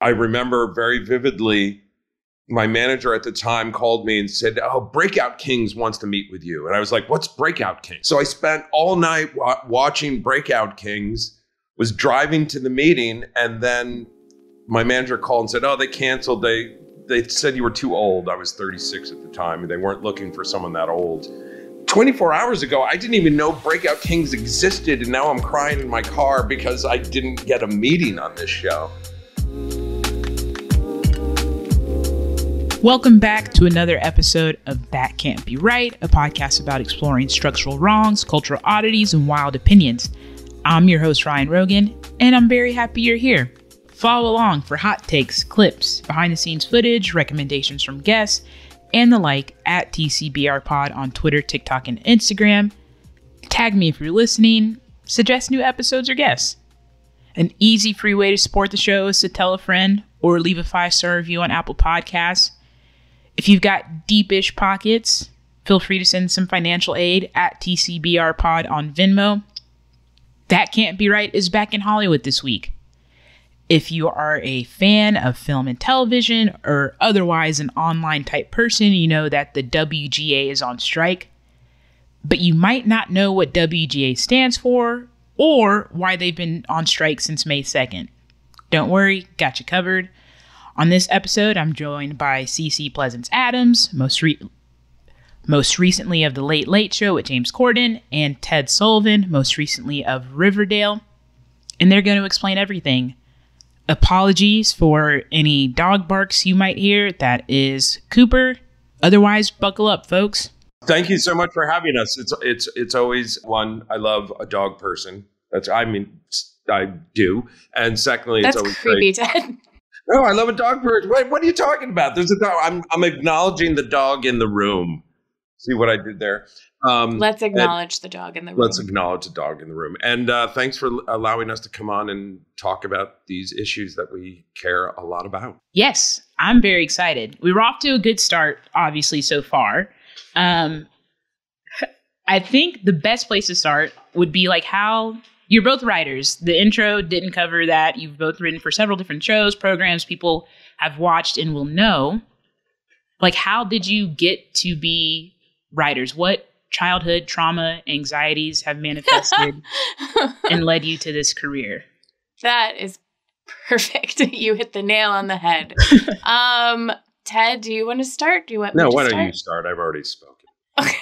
I remember very vividly, my manager at the time called me and said, "Oh, Breakout Kings wants to meet with you." And I was like, "What's Breakout Kings?" So I spent all night watching Breakout Kings, was driving to the meeting, and then my manager called and said, "Oh, they canceled. They said you were too old." I was 36 at the time, and they weren't looking for someone that old. 24 hours ago, I didn't even know Breakout Kings existed, and now I'm crying in my car because I didn't get a meeting on this show. Welcome back to another episode of That Can't Be Right, a podcast about exploring structural wrongs, cultural oddities, and wild opinions. I'm your host, Ryan Rogan, and I'm very happy you're here. Follow along for hot takes, clips, behind-the-scenes footage, recommendations from guests, and the like at TCBR Pod on Twitter, TikTok, and Instagram. Tag me if you're listening, suggest new episodes or guests. An easy, free way to support the show is to tell a friend or leave a 5-star review on Apple Podcasts. If you've got deepish pockets, feel free to send some financial aid at TCBR Pod on Venmo. That Can't Be Right is back in Hollywood this week. If you are a fan of film and television or otherwise an online type person, you know that the WGA is on strike. But you might not know what WGA stands for or why they've been on strike since May 2nd. Don't worry, got you covered. On this episode, I'm joined by CeCe Pleasance-Adams, most recently of The Late Late Show with James Corden, and Ted Sullivan, most recently of Riverdale. And they're going to explain everything. Apologies for any dog barks you might hear. That is Cooper. Otherwise, buckle up, folks. Thank you so much for having us. It's always one. I love a dog person. I do. And secondly, that's it's always creepy, great. Ted. No, I love a dog person. Wait, what are you talking about? There's a dog. I'm acknowledging the dog in the room. See what I did there? Let's acknowledge the dog in the room. Let's acknowledge the dog in the room. And thanks for allowing us to come on and talk about these issues that we care a lot about. Yes, I'm very excited. We were off to a good start, obviously, so far. I think the best place to start would be like how you're both writers. The intro didn't cover that. You've both written for several different shows, programs people have watched and will know. Like, how did you get to be writers? What childhood trauma, anxieties have manifested and led you to this career? That is perfect. You hit the nail on the head. Ted, do you want to start? Do you want me to why start? don't you start? I've already spoken. Okay.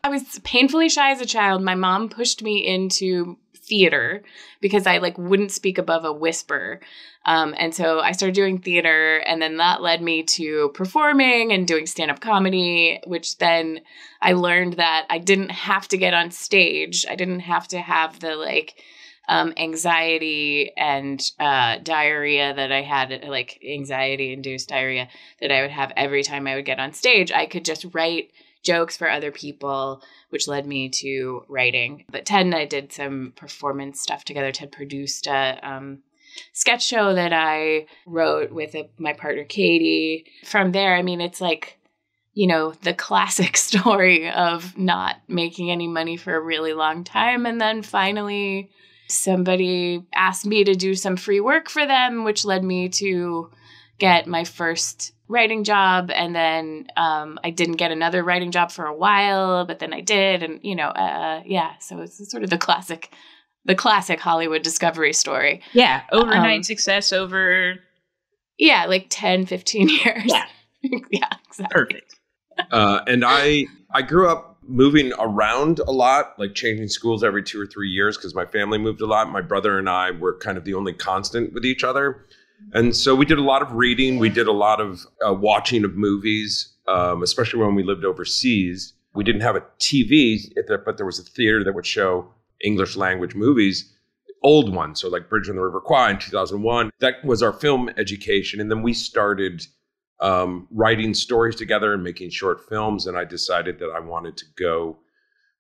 I was painfully shy as a child. My mom pushed me into theater because I wouldn't speak above a whisper. And so I started doing theater, and then that led me to performing and doing stand-up comedy, which then I learned that I didn't have to get on stage. I didn't have to have the anxiety and diarrhea that I had, anxiety-induced diarrhea that I would have every time I would get on stage. I could just write jokes for other people, which led me to writing. But Ted and I did some performance stuff together. Ted produced a sketch show that I wrote with my partner, Katie. From there, it's the classic story of not making any money for a really long time. And then finally, somebody asked me to do some free work for them, which led me to get my first writing job. And then I didn't get another writing job for a while, but then I did. And, so it's sort of the classic Hollywood discovery story. Yeah. Overnight success over. Yeah. 10, 15 years. Yeah. Yeah, exactly. Perfect. And I grew up moving around a lot, changing schools every 2 or 3 years because my family moved a lot. My brother and I were kind of the only constant with each other. And so we did a lot of reading. We did a lot of watching of movies, especially when we lived overseas. We didn't have a TV, but there was a theater that would show English language movies, old ones. So Bridge on the River Kwai in 2001. That was our film education. And then we started writing stories together and making short films. And I decided that I wanted to go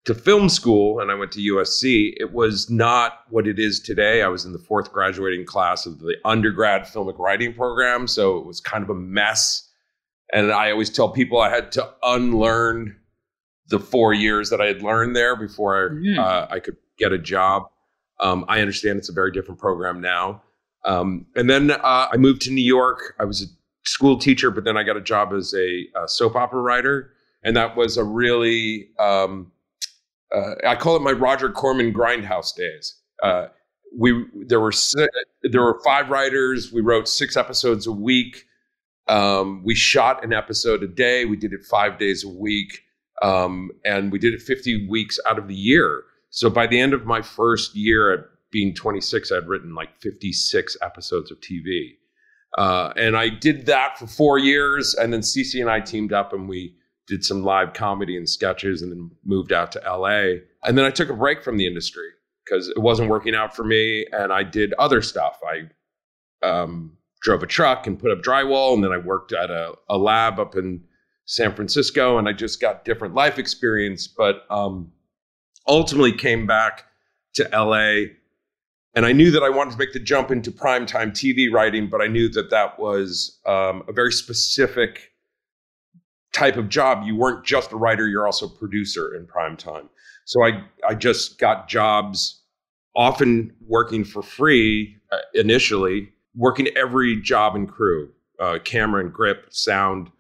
to film school, and I went to USC. It was not what it is today. I was in the 4th graduating class of the undergrad filmic writing program. So it was kind of a mess. And I always tell people I had to unlearn the 4 years that I had learned there before I could get a job. I understand it's a very different program now. And then I moved to New York. I was a school teacher, but then I got a job as a soap opera writer. And that was a really, I call it my Roger Corman grindhouse days. There were 5 writers. We wrote 6 episodes a week. We shot an episode a day. We did it 5 days a week. And we did it 50 weeks out of the year. So by the end of my first year at being 26, I'd written like 56 episodes of TV. And I did that for 4 years. And then CeCe and I teamed up and we did some live comedy and sketches and then moved out to LA. And then I took a break from the industry because it wasn't working out for me. And I did other stuff. I drove a truck and put up drywall. And then I worked at a lab up in San Francisco. And I just got different life experience, but ultimately came back to LA. And I knew that I wanted to make the jump into primetime TV writing, but I knew that that was a very specific type of job. You weren't just a writer, you're also a producer in primetime. So I just got jobs, often working for free initially, working every job and crew, camera and grip, sound,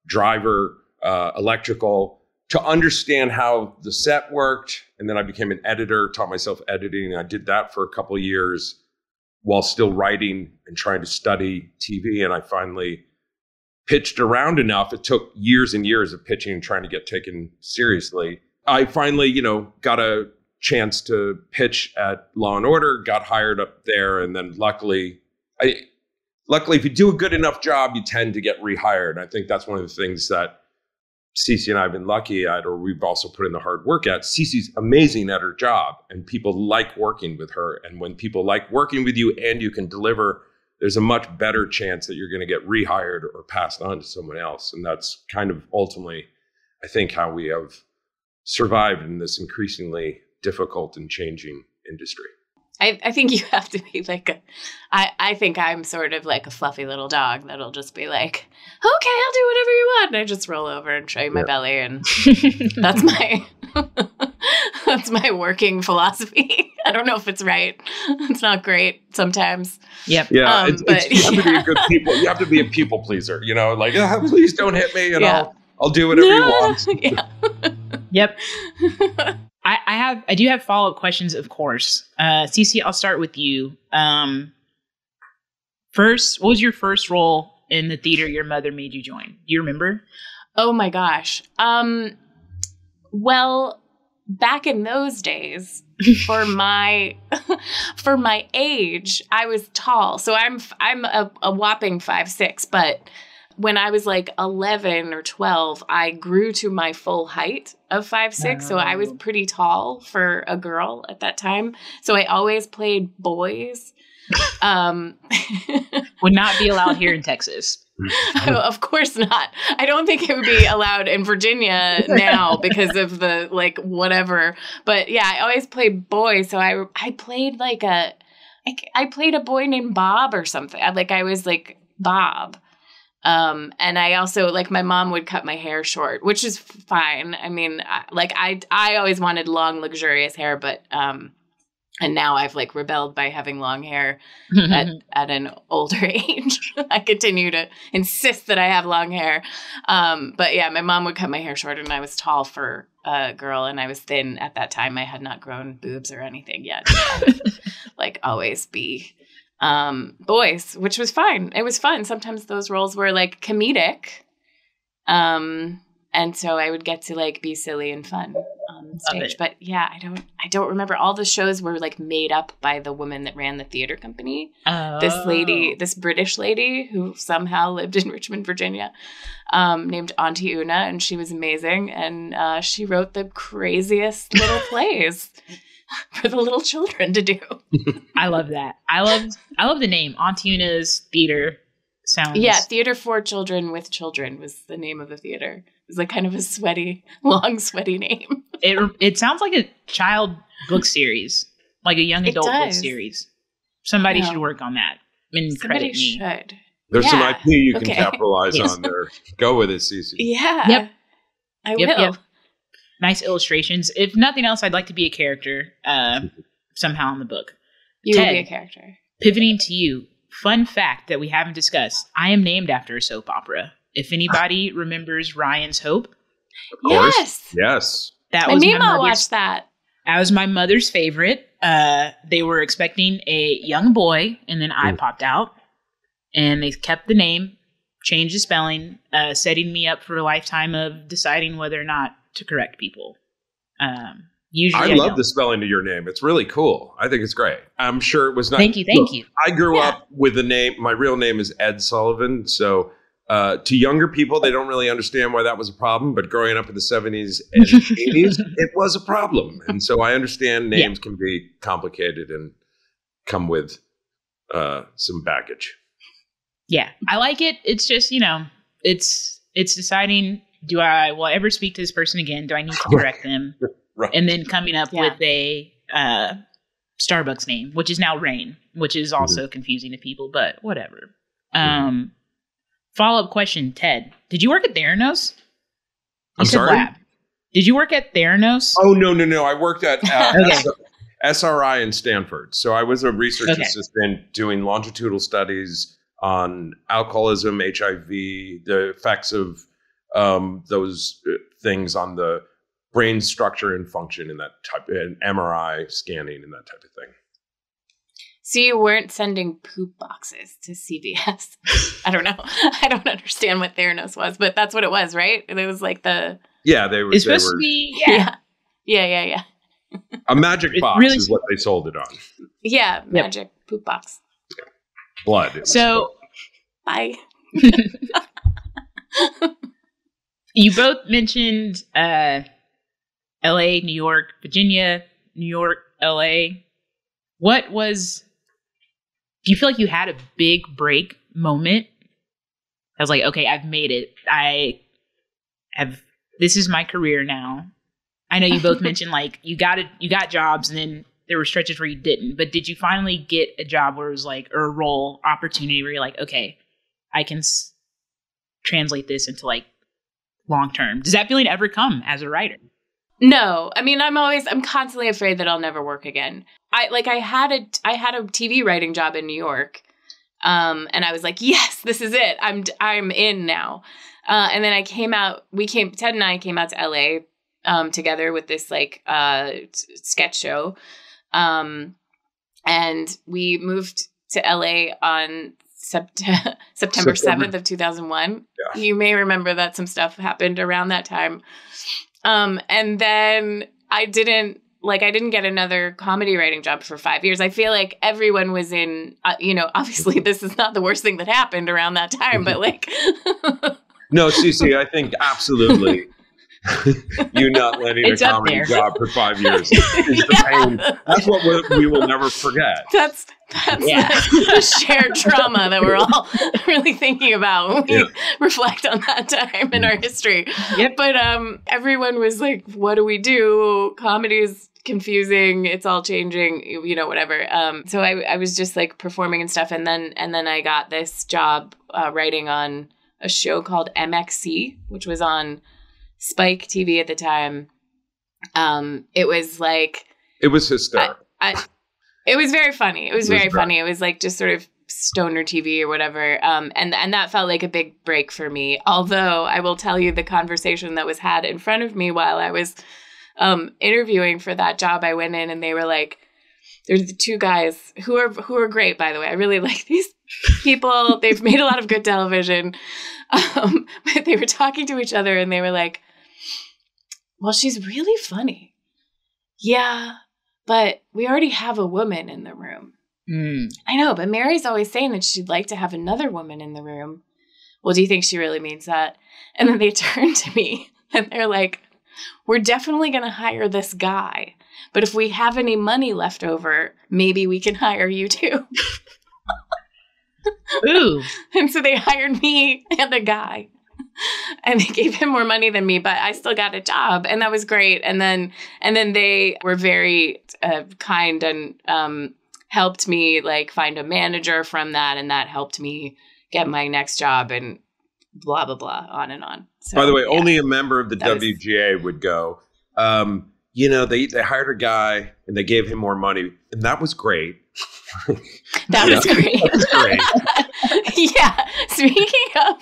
driver, electrical, to understand how the set worked. And then I became an editor, taught myself editing. And I did that for a couple of years while still writing and trying to study TV. And I finally pitched around enough. It took years and years of pitching and trying to get taken seriously. I finally, got a chance to pitch at Law and Order, got hired up there. And then luckily, if you do a good enough job, you tend to get rehired. I think that's one of the things that CeCe and I have been lucky at, or we've also put in the hard work at. CeCe's amazing at her job and people like working with her. And when people like working with you and you can deliver, there's a much better chance that you're going to get rehired or passed on to someone else. And that's kind of ultimately, I think, how we have survived in this increasingly difficult and changing industry. I think you have to be like I think I'm sort of like a fluffy little dog that'll just be like, okay, I'll do whatever you want. And I just roll over and show you my belly. And that's my working philosophy. I don't know if it's right. It's not great sometimes. Yep. Yeah. You have to be a good people. You have to be a people pleaser, like, please don't hit me and I'll do whatever you want. Yeah. Yep. I do have follow-up questions, of course. CeCe, I'll start with you. First, what was your first role in the theater your mother made you join? Do you remember? Oh my gosh. Well, back in those days, for my age, I was tall. So I'm a whopping 5'6", but when I was like 11 or 12, I grew to my full height of 5'6". So I was pretty tall for a girl at that time. So I always played boys. Would not be allowed here in Texas. Of course not. I don't think it would be allowed in Virginia now because of the whatever. But yeah, I always played boys. So I played I played a boy named Bob or something. I was like Bob. And I also, my mom would cut my hair short, which is fine. I mean, I always wanted long, luxurious hair, but, and now I've rebelled by having long hair at an older age. I continue to insist that I have long hair. But yeah, my mom would cut my hair short and I was tall for a girl and I was thin at that time. I had not grown boobs or anything yet. So I would, always be boys, which was fine. It was fun. Sometimes those roles were comedic. And so I would get to be silly and fun on stage. But yeah, I don't remember. All the shows were made up by the woman that ran the theater company. Oh. This British lady who somehow lived in Richmond, Virginia, named Auntie Una, and she was amazing. And she wrote the craziest little plays for the little children to do. I love that. I love the name. Auntie Una's Theater sounds. Yeah, Theater for Children with Children was the name of the theater. It was kind of a long, sweaty name. It sounds like a child book series, like a young adult book series. Somebody should work on that. Somebody should. There's some IP you can capitalize on there. Go with it, CeCe. Yeah. Yep. I will. Yep. Nice illustrations. If nothing else, I'd like to be a character somehow in the book. You would be a character. Pivoting to you, fun fact that we haven't discussed. I am named after a soap opera. If anybody remembers Ryan's Hope. Of course. Yes. Yes. That My was Mima watched that. That was my mother's favorite. They were expecting a young boy, and then I popped out. And they kept the name, changed the spelling, setting me up for a lifetime of deciding whether or not to correct people. Usually I love the spelling of your name. It's really cool. I think it's great. I'm sure it was not. Thank you. I grew up with the name. My real name is Ed Sullivan. So to younger people, they don't really understand why that was a problem. But growing up in the 70s and 80s, it was a problem. And so I understand names can be complicated and come with some baggage. Yeah, I like it. It's just, it's deciding, will I ever speak to this person again? Do I need to correct them? Right. And then coming up with a Starbucks name, which is now Rain, which is also confusing to people, but whatever. Follow-up question, Ted. Did you work at Theranos? I'm sorry? Lab. Did you work at Theranos? Oh, no. I worked at SRI in Stanford. So I was a research assistant doing longitudinal studies on alcoholism, HIV, the effects of those things on the brain structure and function and that type, and MRI scanning and that type of thing. So you weren't sending poop boxes to CVS. I don't know. I don't understand what Theranos was, but that's what it was, right? It was like the... Yeah, they were... It's supposed to be... Yeah. A magic box is what they sold it on. Yeah, magic poop box. Blood. So... Bye. You both mentioned LA, New York, Virginia, New York, LA. Do you feel like you had a big break moment? I was like, okay, I've made it. This is my career now. I know you both mentioned like you got jobs and then there were stretches where you didn't, but did you finally get a job where it was like, or a role opportunity where you're like, okay, I can translate this into like long term? Does that feeling ever come as a writer? No, I mean, I'm constantly afraid that I'll never work again. I had a TV writing job in New York. And I was like, yes, this is it. I'm in now. And then Ted and I came out to LA, together with this like, sketch show. And we moved to LA on September 7th of 2001. Yeah. You may remember that some stuff happened around that time. And then I didn't get another comedy writing job for 5 years. I feel like everyone was in, obviously this is not the worst thing that happened around that time, but like. No, CeCe, I think absolutely. You not landing a comedy job for 5 years is the pain. That's what we will never forget. That's the shared trauma that we're all really thinking about when we reflect on that time in our history. Yep. But everyone was like, what do we do? Comedy is confusing. It's all changing, whatever. So I was just like performing and stuff. And then I got this job writing on a show called MXC, which was on Spike TV at the time. It was like... It was hysterical. It was very funny. It was very funny. It was like just sort of stoner TV or whatever. And that felt like a big break for me. Although I will tell you the conversation that was had in front of me while I was interviewing for that job. I went in and they were like, there's the two guys who are great, by the way. I really like these people. They've made a lot of good television. But they were talking to each other and they were like, well, she's really funny. Yeah, but we already have a woman in the room. I know, but Mary's always saying that she'd like to have another woman in the room. Well, do you think she really means that? And then they turn to me and they're like, we're definitely going to hire this guy. But if we have any money left over, maybe we can hire you too. Ooh. And so they hired me and a guy. And they gave him more money than me, but I still got a job, and that was great. And then they were very kind and helped me like find a manager from that, and that helped me get my next job, and blah blah blah, on and on. So, by the way, only a member of the WGA would go. They hired a guy and they gave him more money, and that was great. That was great. That's great. Yeah. Speaking of,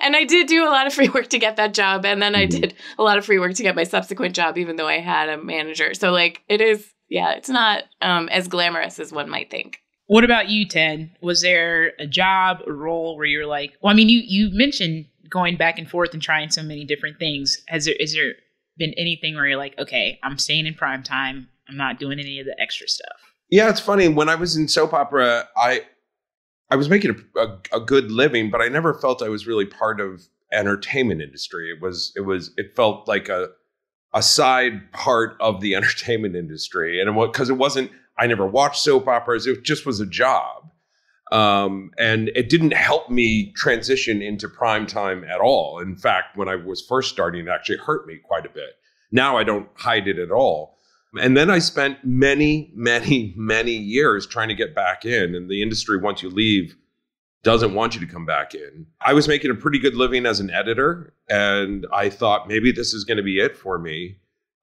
and I did do a lot of free work to get that job. And then I did a lot of free work to get my subsequent job, even though I had a manager. So like it is, yeah, it's not as glamorous as one might think. What about you, Ted? Was there a job, a role where you're like, well, I mean, you mentioned going back and forth and trying so many different things. Is there been anything where you're like, okay, I'm staying in prime time, I'm not doing any of the extra stuff? Yeah, it's funny. When I was in soap opera, I was making a good living, but I never felt I was really part of entertainment industry. It felt like a side part of the entertainment industry, and because it wasn't. I never watched soap operas. It just was a job. And it didn't help me transition into prime time at all. In fact, when I was first starting, it actually hurt me quite a bit. Now I don't hide it at all. And then I spent many, many, many years trying to get back in. And the industry, once you leave, doesn't want you to come back in. I was making a pretty good living as an editor. And I thought maybe this is going to be it for me.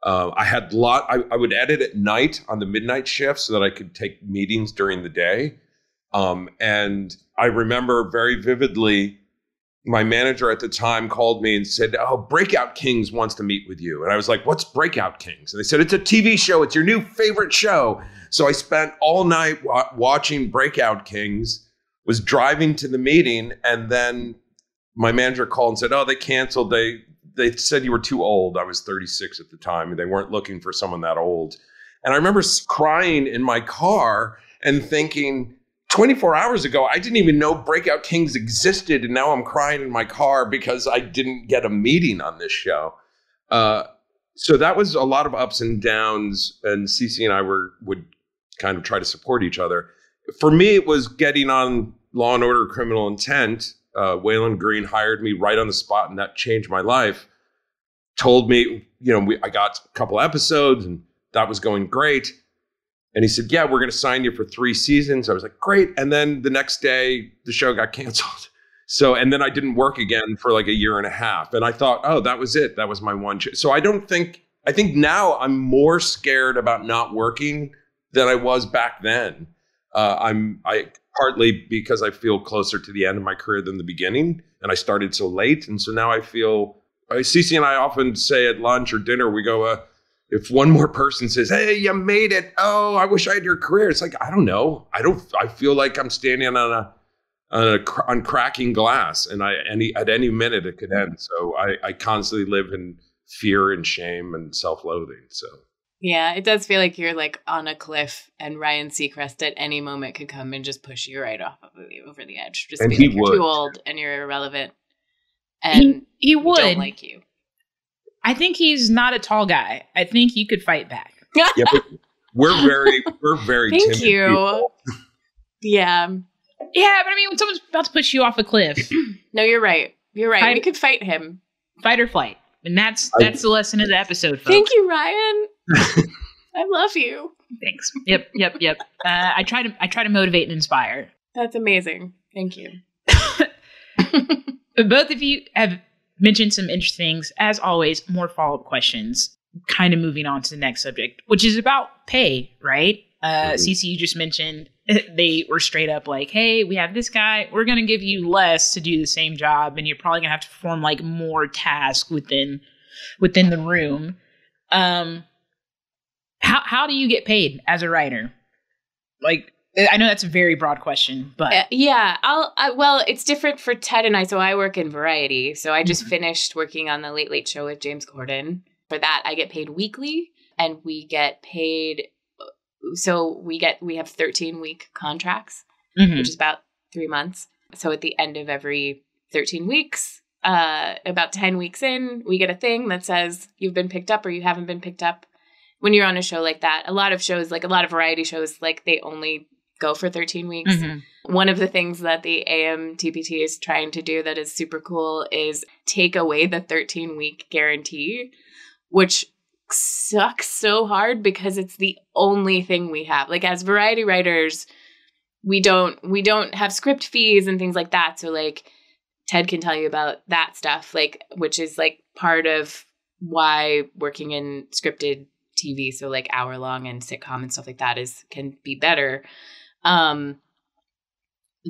I would edit at night on the midnight shift so that I could take meetings during the day. And I remember very vividly, my manager at the time called me and said, "Oh, Breakout Kings wants to meet with you." And I was like, "What's Breakout Kings?" And they said, "It's a TV show. It's your new favorite show." So I spent all night watching Breakout Kings, was driving to the meeting. And then my manager called and said, "Oh, they canceled. They said you were too old." I was 36 at the time, and they weren't looking for someone that old. And I remember crying in my car and thinking, 24 hours ago, I didn't even know Breakout Kings existed. And now I'm crying in my car because I didn't get a meeting on this show. So that was a lot of ups and downs. And CeCe and I would kind of try to support each other. For me, it was getting on Law and Order Criminal Intent. Waylon Green hired me right on the spot, and that changed my life. Told me, I got a couple episodes and that was going great. And he said, "Yeah, we're going to sign you for 3 seasons." I was like, "Great." And then the next day, the show got canceled. And then I didn't work again for like a year and a half. And I thought, oh, that was it. That was my one. So I think now I'm more scared about not working than I was back then. I partly because I feel closer to the end of my career than the beginning, and I started so late. And so now I feel, CeCe and I often say at lunch or dinner, we go, if one more person says, "Hey, you made it. Oh, I wish I had your career." It's like, I don't know. I feel like I'm standing on cracking glass, and at any minute it could end. So I constantly live in fear and shame and self-loathing. So. Yeah, it does feel like you're like on a cliff, and Ryan Seacrest at any moment could come and just push you right off over the edge. Just be like, "You're too old and you're irrelevant." And he would don't like you. I think he's not a tall guy. I think he could fight back. Yeah, but we're very Thank timid you. people. Yeah, Yeah. but I mean, when someone's about to push you off a cliff. No, you're right. You're right. We could fight him. Fight or flight. And that's the lesson of the episode, folks. Thank you, Ryan. I love you. Thanks. Yep. I try to motivate and inspire. That's amazing. Thank you. Both of you have mentioned some interesting things. As always, more follow-up questions. Kind of moving on to the next subject, which is about pay, right? CeCe, you just mentioned they were straight up like, "Hey, we have this guy. We're going to give you less to do the same job, and you're probably going to have to perform like more tasks within the room." How do you get paid as a writer? Like, I know that's a very broad question, but yeah, well, it's different for Ted and I. So I work in Variety. So I just finished working on the Late Late Show with James Corden. For that, I get paid weekly, and we get paid. So we have 13-week contracts, which is about 3 months. So at the end of every 13 weeks, about 10 weeks in, we get a thing that says you've been picked up or you haven't been picked up. When you're on a show like that, a lot of shows, like a lot of variety shows, like they only go for 13 weeks. One of the things that the AMPTP is trying to do that is super cool is take away the 13-week guarantee, which sucks so hard because it's the only thing we have. Like as variety writers, we don't have script fees and things like that. So like Ted can tell you about that stuff, like which is like part of why working in scripted TV, so like hour long and sitcom and stuff like that can be better.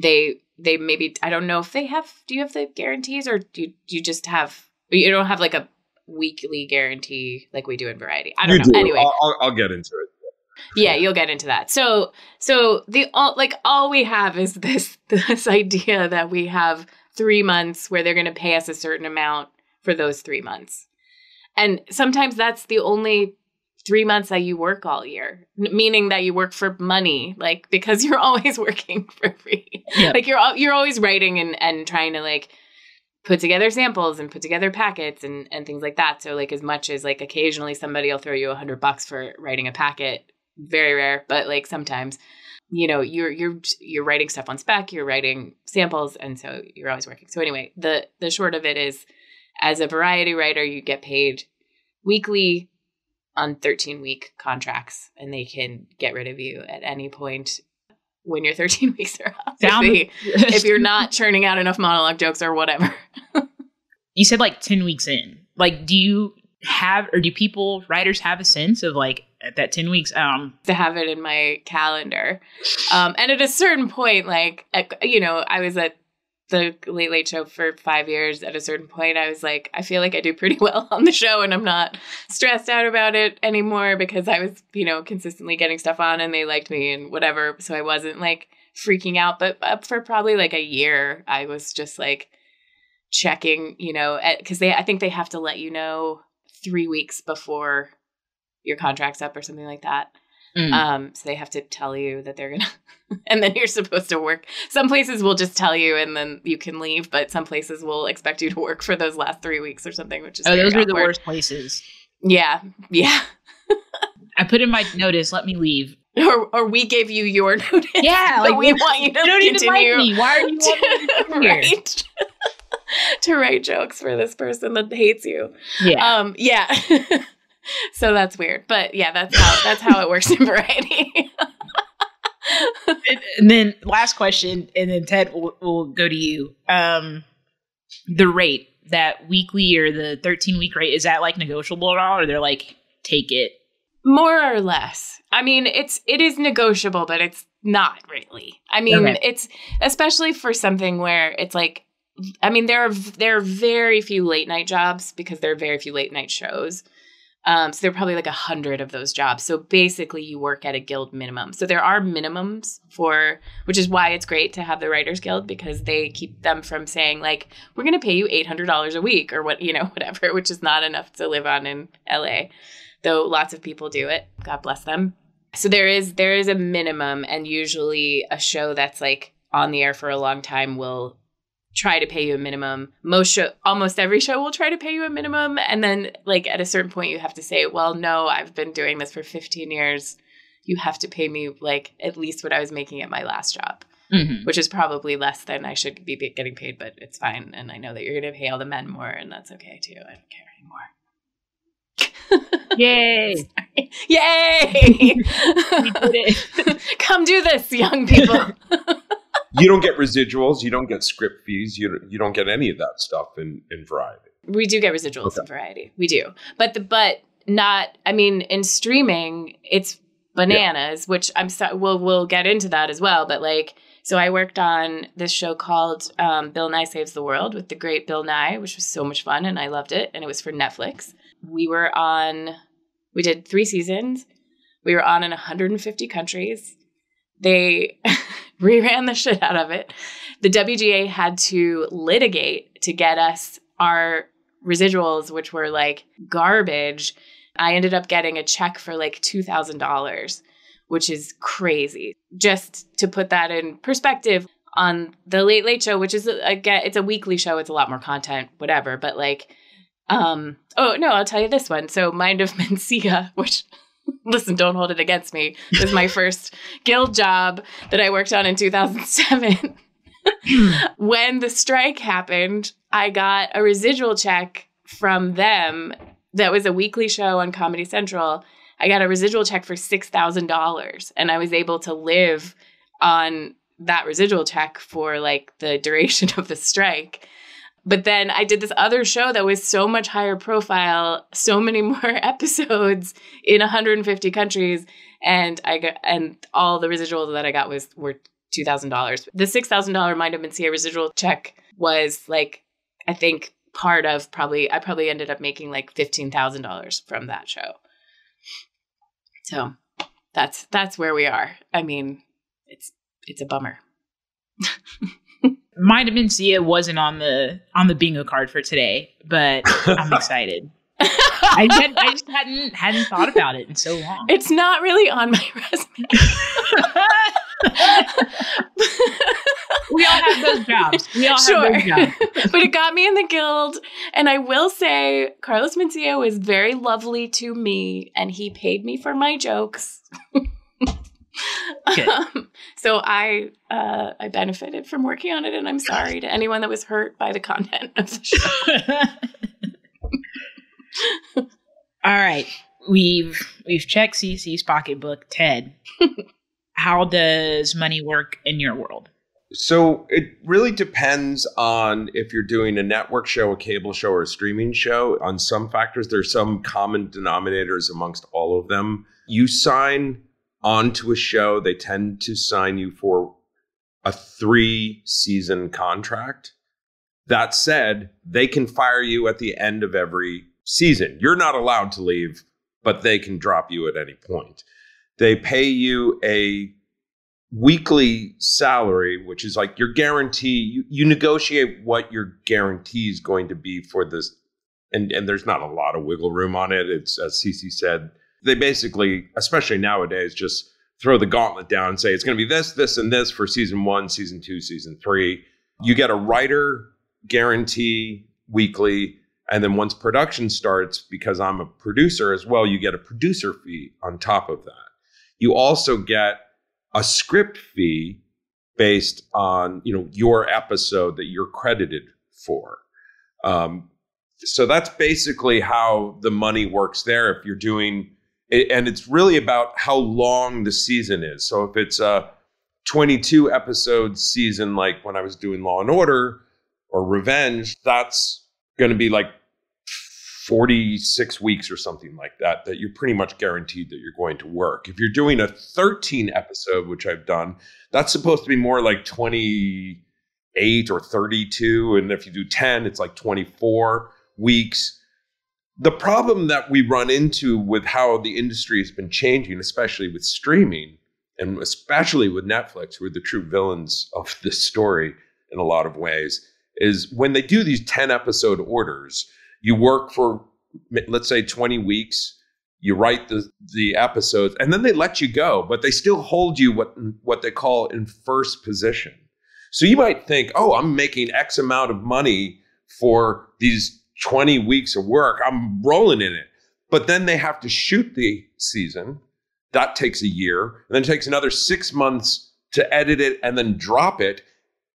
They maybe, I don't know if they have, do you have the guarantees, or do you just have, you don't have like a weekly guarantee like we do in Variety? I don't know. Do. Anyway, I'll get into it. Yeah, you'll get into that. So all we have is this idea that we have 3 months where they're going to pay us a certain amount for those 3 months. And sometimes that's the only 3 months that you work all year, meaning that you work for money, like, because you're always working for free. Yep. Like you're always writing and trying to like put together samples and put together packets and things like that. So like as much as like occasionally somebody will throw you $100 for writing a packet, very rare, but like sometimes, you know, you're writing stuff on spec, you're writing samples, and so you're always working. So anyway, the short of it is, as a Variety writer, you get paid weekly on 13-week contracts, and they can get rid of you at any point when your 13 weeks are up. If you're not churning out enough monologue jokes or whatever. You said like 10 weeks in. Like, do you have, or do writers have a sense of like at that 10 weeks? To have it in my calendar. And at a certain point, like, you know, I was at the Late Late Show for 5 years. At a certain point, I was like, I feel like I do pretty well on the show, and I'm not stressed out about it anymore because I was, you know, consistently getting stuff on and they liked me and whatever. So I wasn't like freaking out. But for probably like a year, I was just like checking, you know, because I think they have to let you know 3 weeks before your contract's up or something like that. So they have to tell you that they're gonna, and then you're supposed to work. Some places will just tell you and then you can leave, but some places will expect you to work for those last 3 weeks or something, which is those are the worst places. Yeah. I put in my notice, let me leave. Or we gave you your notice. Yeah, like we want you to don't continue. Even like me. Why are you to here? Right. To write jokes for this person that hates you. Yeah. Yeah. So that's weird, but yeah, that's how it works in Variety. And then last question, and then Ted, we'll go to you. The rate, that weekly or the 13-week rate, is that like negotiable at all, or they're like, take it? More or less. I mean, it is negotiable, but it's not really. I mean, It's especially for something where it's like, I mean, there are very few late night jobs because there are very few late night shows. So there are probably like 100 of those jobs. So basically you work at a guild minimum. So there are minimums which is why it's great to have the Writers Guild, because they keep them from saying like, we're going to pay you $800 a week or what, you know, whatever, which is not enough to live on in LA, though lots of people do it. God bless them. So there is a minimum, and usually a show that's like on the air for a long time will try to pay you a minimum. Almost every show will try to pay you a minimum. And then like at a certain point you have to say, well, no, I've been doing this for 15 years. You have to pay me like at least what I was making at my last job, which is probably less than I should be getting paid, but it's fine. And I know that you're going to pay all the men more, and that's okay too. I don't care anymore. Yay. Yay. We did it. Come do this, young people. You don't get residuals. You don't get script fees. You don't get any of that stuff in Variety. We do get residuals in Variety. We do. But not, I mean, in streaming, it's bananas, which we'll get into that as well. But like, so I worked on this show called Bill Nye Saves the World with the great Bill Nye, which was so much fun, and I loved it. And it was for Netflix. We did 3 seasons. We were on in 150 countries. They reran the shit out of it. The WGA had to litigate to get us our residuals, which were like garbage. I ended up getting a check for like $2,000, which is crazy. Just to put that in perspective, on the Late Late Show, which is, again, it's a weekly show. It's a lot more content, whatever. But like, oh no, I'll tell you this one. So Mind of Mencia, which... Listen, don't hold it against me. It was my first guild job that I worked on in 2007. When the strike happened, I got a residual check from them. That was a weekly show on Comedy Central. I got a residual check for $6,000, and I was able to live on that residual check for like the duration of the strike. But then I did this other show that was so much higher profile, so many more episodes in 150 countries. And all the residuals that I got were $2,000. The $6,000 Mind of Mencia residual check was like, I think I probably ended up making like $15,000 from that show. So that's where we are. I mean, it's a bummer. Mind of Mencia wasn't on the bingo card for today, but I'm excited. I just hadn't thought about it in so long. It's not really on my resume. We all have those jobs. But it got me in the guild. And I will say, Carlos Mencia was very lovely to me, and he paid me for my jokes. So I benefited from working on it, and I'm sorry to anyone that was hurt by the content of the show. All right. We've checked CeCe's pocketbook. Ted, how does money work in your world? So it really depends on if you're doing a network show, a cable show, or a streaming show. On some factors, there's some common denominators amongst all of them. You sign onto a show, they tend to sign you for a 3-season contract. That said, they can fire you at the end of every season. You're not allowed to leave, but they can drop you at any point. They pay you a weekly salary, which is like your guarantee. You negotiate what your guarantee is going to be for this. And there's not a lot of wiggle room on it. It's, as CeCe said, they basically, especially nowadays, just throw the gauntlet down and say, it's going to be this, this, and this for season 1, season 2, season 3. You get a writer guarantee weekly. And then once production starts, because I'm a producer as well, you get a producer fee on top of that. You also get a script fee based on, your episode that you're credited for. So that's basically how the money works there. If you're doing it, and it's really about how long the season is. So if it's a 22 episode season, like when I was doing Law and Order or Revenge, that's going to be like 46 weeks or something like that you're pretty much guaranteed that you're going to work. If you're doing a 13 episode, which I've done, that's supposed to be more like 28 or 32. And if you do 10, it's like 24 weeks. The problem that we run into with how the industry has been changing, especially with streaming and especially with Netflix, who are the true villains of this story in a lot of ways, is when they do these 10 episode orders, you work for, let's say, 20 weeks, you write the episodes, and then they let you go, but they still hold you what they call in first position. So you might think, oh, I'm making X amount of money for these 20 weeks of work. I'm rolling in it. But then they have to shoot the season. That takes a year. And then it takes another 6 months to edit it and then drop it.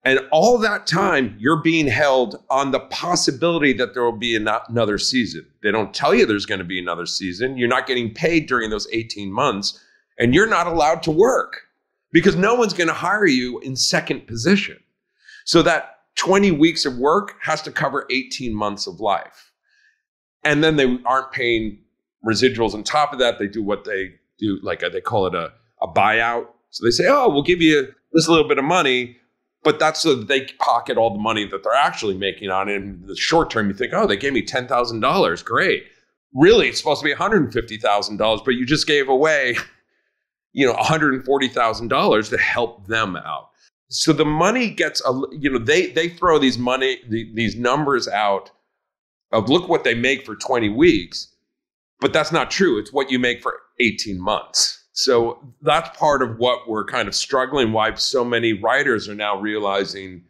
And all that time, you're being held on the possibility that there will be another season. They don't tell you there's going to be another season. You're not getting paid during those 18 months, and you're not allowed to work because no one's going to hire you in second position. So that 20 weeks of work has to cover 18 months of life. And then they aren't paying residuals on top of that. They do what they do, like they call it a buyout. So they say, oh, we'll give you this little bit of money. But that's so that they pocket all the money that they're actually making on it. In the short term, you think, oh, they gave me $10,000. Great. Really, it's supposed to be $150,000, but you just gave away, $140,000 to help them out. So the money gets, they throw these numbers out of look what they make for 20 weeks, but that's not true. It's what you make for 18 months. So that's part of what we're kind of struggling, why so many writers are now realizing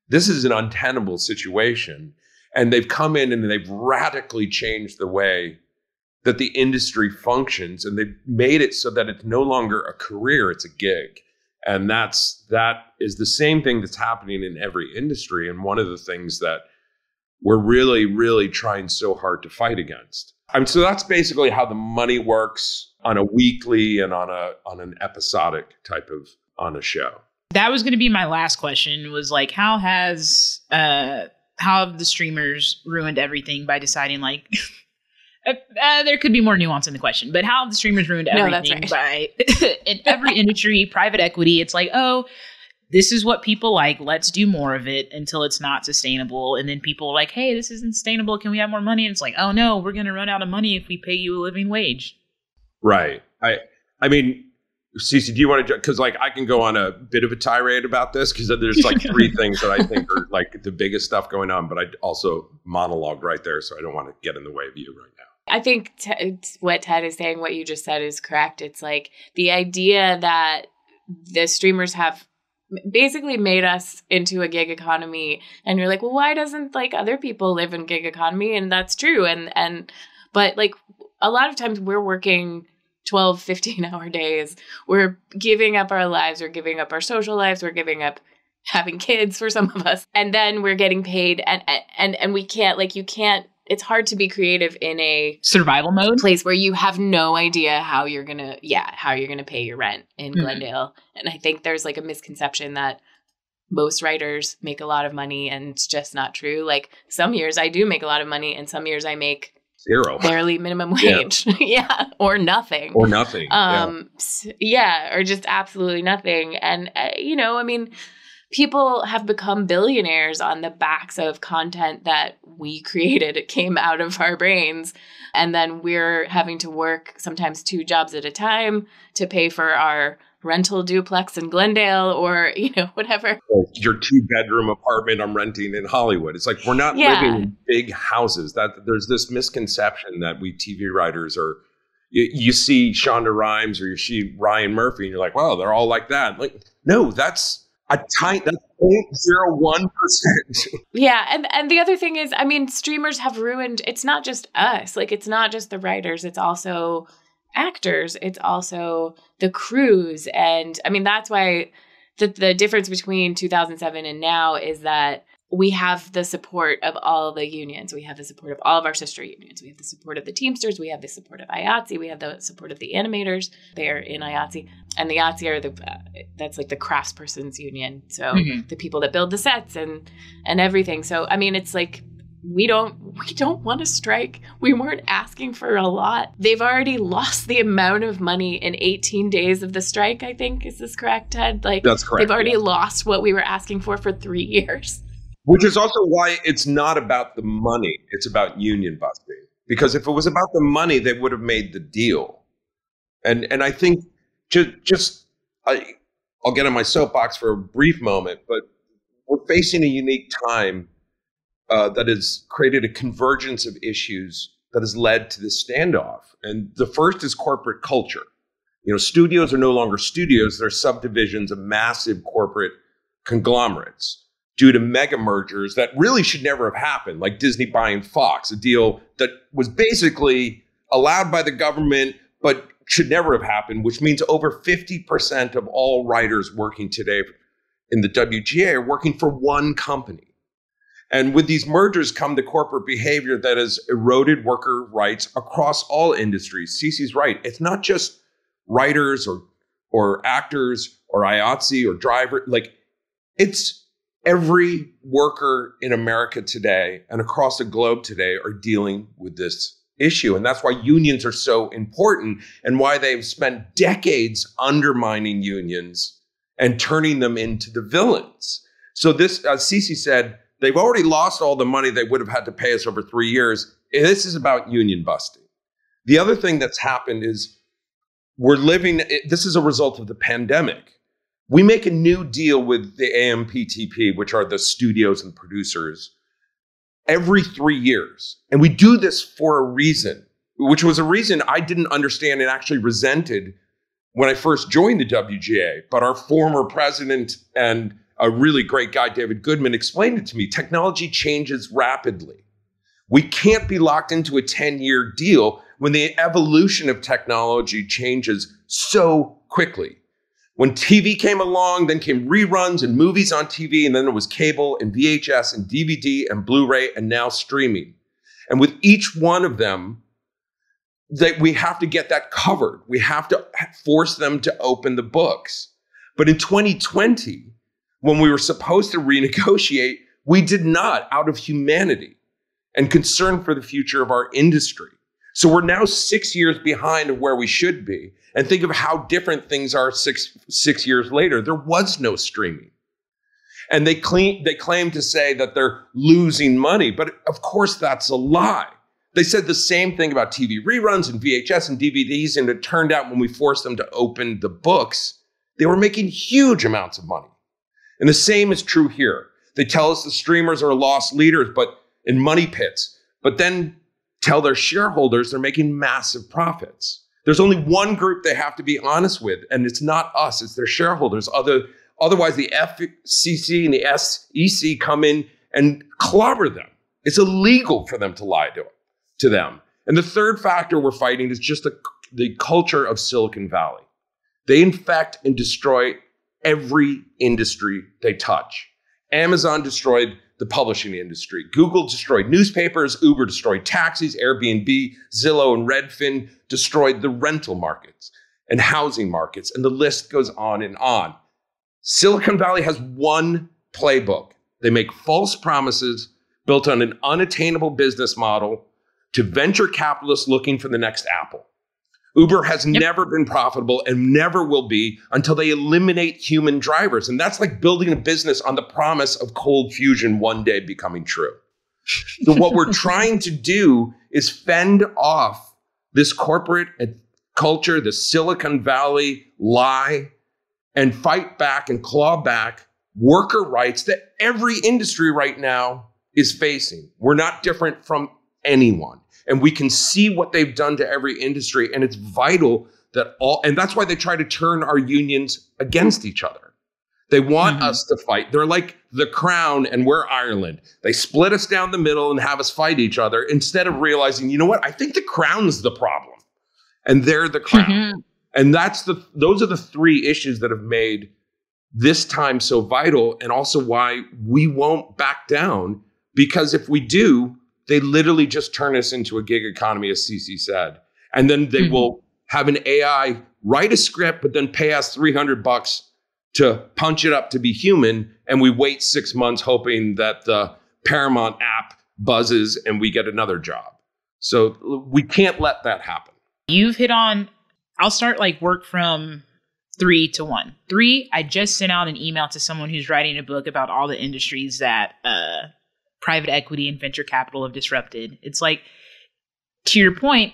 this is an untenable situation. And they've come in and they've radically changed the way that the industry functions. And they've made it so that it's no longer a career, it's a gig. And that is the same thing that's happening in every industry. And one of the things that we're really, really trying so hard to fight against. So that's basically how the money works on a weekly and on an episodic type of on a show. That was going to be my last question, was like, how has how have the streamers ruined everything by deciding like there could be more nuance in the question, but how have the streamers ruined everything by in every industry, private equity, it's like, oh, this is what people like, let's do more of it until it's not sustainable. And then people are like, hey, this isn't sustainable. Can we have more money? And it's like, oh no, we're going to run out of money if we pay you a living wage. Right. I mean, CeCe, do you want to, because like I can go on a bit of a tirade about this because there's like three things that I think are like the biggest stuff going on, but I also monologued right there. So I don't want to get in the way of you right now. I think what Ted is saying, what you just said is correct. It's like the idea that the streamers have basically made us into a gig economy, and you're like, well, why doesn't like other people live in gig economy? And that's true. But like a lot of times we're working 12, 15-hour days. We're giving up our lives. We're giving up our social lives. We're giving up having kids for some of us. And then we're getting paid and we can't, like, you can't, it's hard to be creative in a survival mode place where you have no idea how you're going to pay your rent in Glendale. And I think there's like a misconception that most writers make a lot of money, and it's just not true. Like some years I do make a lot of money and some years I make zero, barely minimum wage. Yeah. Or nothing. Or nothing. Or just absolutely nothing. And, I mean, people have become billionaires on the backs of content that we created. It came out of our brains. And then we're having to work sometimes 2 jobs at a time to pay for our rental duplex in Glendale or, whatever. Your 2-bedroom apartment I'm renting in Hollywood. It's like we're not living in big houses. That there's this misconception that we TV writers are, you see Shonda Rhimes or you see Ryan Murphy and you're like, wow, they're all like that. Like, no, that's that's 0.01%. Yeah. And the other thing is, I mean, streamers have ruined, it's not just us. Like, it's not just the writers. It's also actors. It's also the crews. And I mean, that's why the difference between 2007 and now is that we have the support of all the unions. We have the support of all of our sister unions. We have the support of the Teamsters. We have the support of IATSE. We have the support of the animators. They are in IATSE. And the IATSE are that's like the craftspersons union. So the people that build the sets and everything. So, I mean, it's like, we don't want to strike. We weren't asking for a lot. They've already lost the amount of money in 18 days of the strike, I think. Is this correct, Ted? Like, that's correct. They've already lost what we were asking for 3 years. Which is also why it's not about the money. It's about union busting. Because if it was about the money, they would have made the deal. And I think I'll get on my soapbox for a brief moment, but we're facing a unique time that has created a convergence of issues that has led to this standoff. And the first is corporate culture. Studios are no longer studios. They're subdivisions of massive corporate conglomerates due to mega mergers that really should never have happened, like Disney buying Fox, a deal that was basically allowed by the government, but should never have happened, which means over 50% of all writers working today in the WGA are working for one company. And with these mergers come the corporate behavior that has eroded worker rights across all industries. CeCe's right. It's not just writers or actors or IATSE or driver. Like, it's every worker in America today and across the globe today are dealing with this issue. And that's why unions are so important and why they've spent decades undermining unions and turning them into the villains. So this, as CeCe said, they've already lost all the money they would have had to pay us over 3 years. This is about union busting. The other thing that's happened is this is a result of the pandemic. We make a new deal with the AMPTP, which are the studios and producers, every 3 years. And we do this for a reason, which was a reason I didn't understand and actually resented when I first joined the WGA. But our former president and a really great guy, David Goodman, explained it to me. Technology changes rapidly. We can't be locked into a 10-year deal when the evolution of technology changes so quickly. When TV came along, then came reruns and movies on TV, and then it was cable and VHS and DVD and Blu-ray and now streaming. And with each one of them, we have to get that covered. We have to force them to open the books. But in 2020, when we were supposed to renegotiate, We did not, out of humanity and concern for the future of our industry. So we're now 6 years behind where we should be. And think of how different things are six years later. There was no streaming. And they claim to say that they're losing money, but of course that's a lie. They said the same thing about TV reruns and VHS and DVDs, and it turned out when we forced them to open the books, they were making huge amounts of money. And the same is true here. They tell us the streamers are lost leaders, but in money pits, but then tell their shareholders they're making massive profits. There's only one group they have to be honest with, and it's not us, it's their shareholders. Otherwise, the FCC and the SEC come in and clobber them. It's illegal for them to lie to them. And the third factor we're fighting is just the culture of Silicon Valley. They infect and destroy every industry they touch. Amazon destroyed the publishing industry. Google destroyed newspapers. Uber destroyed taxis. Airbnb, Zillow, and Redfin destroyed the rental markets and housing markets. And the list goes on and on. Silicon Valley has one playbook. They make false promises built on an unattainable business model to venture capitalists looking for the next Apple. Uber has never been profitable and never will be until they eliminate human drivers. And that's like building a business on the promise of cold fusion one day becoming true. So what we're trying to do is fend off this corporate culture, the Silicon Valley lie, and fight back and claw back worker rights that every industry right now is facing. We're not different from anyone. And we can see what they've done to every industry. And it's vital that and that's why they try to turn our unions against each other. They want us to fight. They're like the Crown and we're Ireland. They split us down the middle and have us fight each other instead of realizing, you know what? I think the Crown's the problem and they're the Crown. And those are the three issues that have made this time so vital, and also why we won't back down, because if we do, they literally just turn us into a gig economy, as CeCe said. And then they will have an AI write a script, but then pay us $300 to punch it up to be human. And we wait 6 months hoping that the Paramount app buzzes and we get another job. So we can't let that happen. You've hit on, I'll start work from 3 to 1. 3, I just sent out an email to someone who's writing a book about all the industries that private equity and venture capital have disrupted. It's to your point,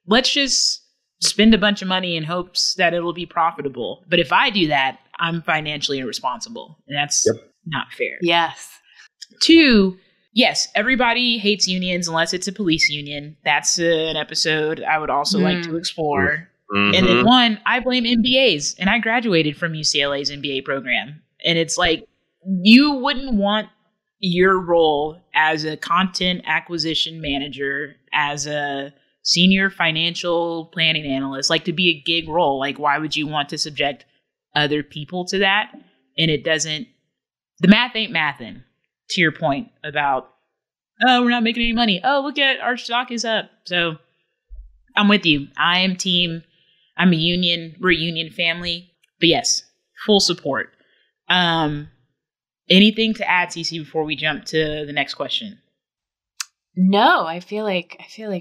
let's just spend a bunch of money in hopes that it'll be profitable. But if I do that, I'm financially irresponsible. And that's not fair. Yes. 2, yes, everybody hates unions unless it's a police union. That's an episode I would also like to explore. And then 1, I blame MBAs. And I graduated from UCLA's MBA program. And it's you wouldn't want your role as a content acquisition manager, as a senior financial planning analyst, to be a gig role. Why would you want to subject other people to that? And the math ain't mathin', to your point about, oh, we're not making any money. Oh, look at our stock is up. So I'm with you. I'm a union. We're a union family. But yes, full support. Anything to add, CeCe, before we jump to the next question? No, I feel like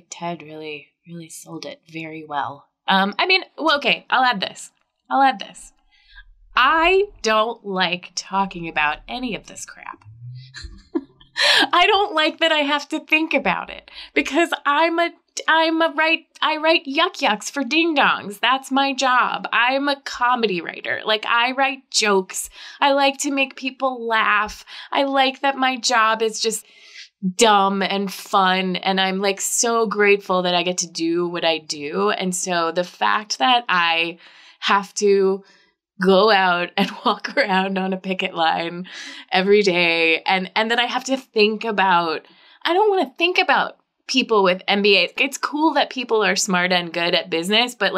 Ted really, really sold it very well. Okay, I'll add this. I don't like talking about any of this crap. I don't like that I have to think about it because I write yucks for ding dongs. That's my job. I'm a comedy writer. I write jokes. I like to make people laugh. I like that my job is just dumb and fun. And I'm so grateful that I get to do what I do. And so the fact that I have to go out and walk around on a picket line every day and that I have to think about, I don't want to think about people with MBAs. It's cool that people are smart and good at business, but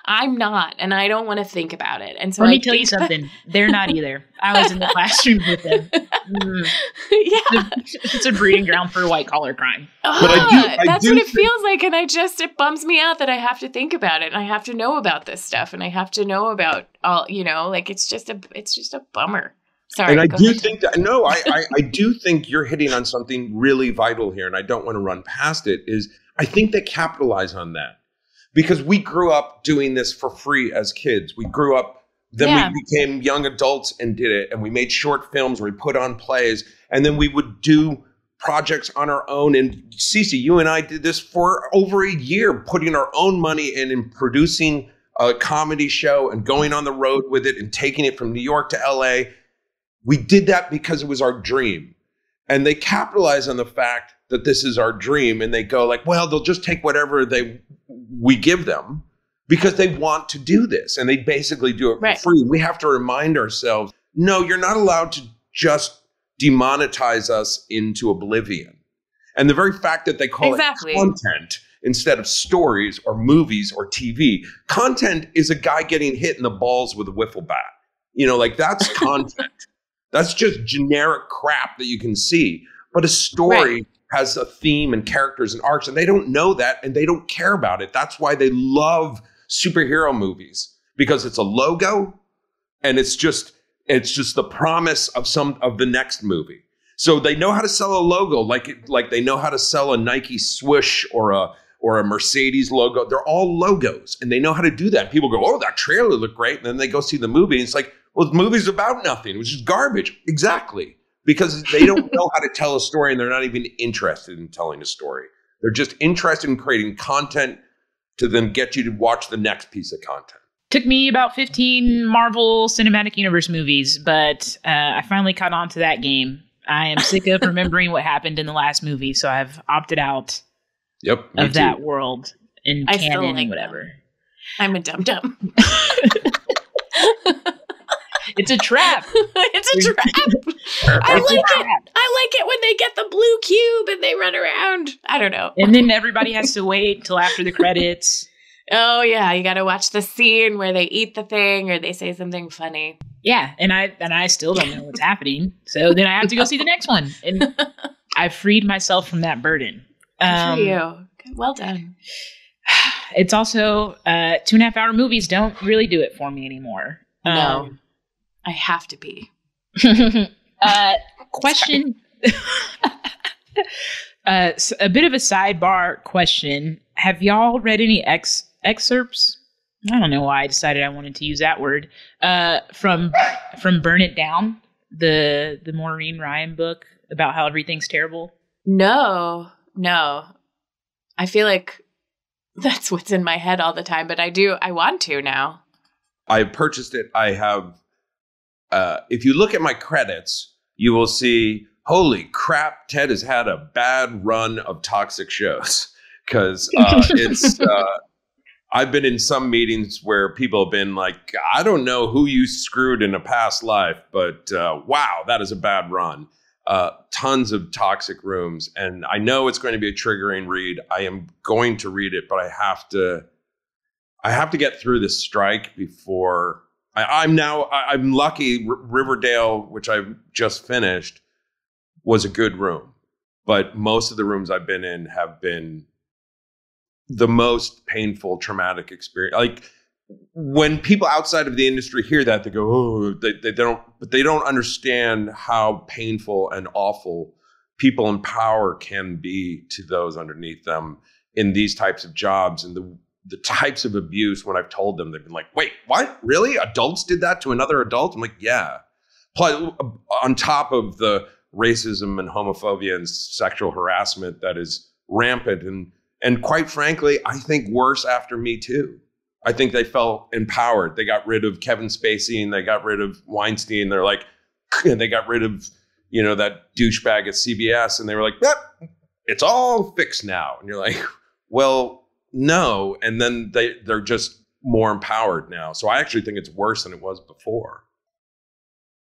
I'm not, and I don't want to think about it. And so let me tell you something. They're not either. I was in the classroom with them. Yeah. It's a breeding ground for white collar crime. But that's what it feels like. And it bums me out that I have to think about it. And I have to know about this stuff. And I have to know about all, it's just a bummer. Sorry. And I do ahead, think that, no, I do think you're hitting on something really vital here, and I don't want to run past it, is I think they capitalize on that because we grew up doing this for free as kids. We grew up, then we became young adults and did it, and we made short films, we put on plays, and then we would do projects on our own. And CeCe, you and I did this for over a year, putting our own money in and producing a comedy show and going on the road with it and taking it from New York to LA. We did that because it was our dream. And they capitalize on the fact that this is our dream. And they go like, well, they'll just take whatever we give them because they want to do this. And they basically do it for free. We have to remind ourselves, no, you're not allowed to just demonetize us into oblivion. And the very fact that they call it content instead of stories or movies or TV. Content is a guy getting hit in the balls with a wiffle bat. You know, like that's content. That's just generic crap that you can see. But a story has a theme and characters and arcs, and they don't know that and they don't care about it. That's why they love superhero movies, because it's a logo and it's just the promise of the next movie. So they know how to sell a logo like they know how to sell a Nike swoosh or a Mercedes logo. They're all logos and they know how to do that. People go, oh, that trailer looked great. And then they go see the movie and it's like, well, the movie's about nothing, which is garbage. Exactly. Because they don't know how to tell a story and they're not even interested in telling a story. They're just interested in creating content to then get you to watch the next piece of content. Took me about 15 Marvel Cinematic Universe movies, but I finally caught on to that game. I am sick of remembering what happened in the last movie, so I've opted out of that world and canon and whatever. I'm a dum-dum. It's a trap. It's a trap. I like it. I like it when they get the blue cube and they run around. I don't know. And then everybody has to wait till after the credits. Oh yeah, you got to watch the scene where they eat the thing or they say something funny. Yeah, and I still don't know what's happening. So then I have to go see the next one. And I freed myself from that burden. Good for you. Well done. It's also 2.5-hour movies don't really do it for me anymore. No. I have to pee. Question. A bit of a sidebar question. Have y'all read any excerpts? I don't know why I decided I wanted to use that word. From Burn It Down, the Maureen Ryan book about how everything's terrible. No. I feel like that's what's in my head all the time, but I want to now. I purchased it. I have. If you look at my credits, you will see, holy crap, Ted has had a bad run of toxic shows. Because I've been in some meetings where people have been like, I don't know who you screwed in a past life, but wow, that is a bad run. Tons of toxic rooms. And I know it's going to be a triggering read. I am going to read it, but I have to get through this strike before... I'm lucky. Riverdale, which I've just finished, was a good room, but most of the rooms I've been in have been the most painful, traumatic experience. Like when people outside of the industry hear that, they go, "Oh, they don't understand how painful and awful people in power can be to those underneath them in these types of jobs." And the types of abuse, when I've told them, they've been like, wait, what? Really? Adults did that to another adult? I'm like, yeah. Plus, on top of the racism and homophobia and sexual harassment that is rampant. And quite frankly, I think worse after Me Too. I think they felt empowered. They got rid of Kevin Spacey and they got rid of Weinstein. They're like, they got rid of, that douchebag at CBS. And they were like, yep, it's all fixed now. And you're like, well, no, and then they're just more empowered now. So I actually think it's worse than it was before.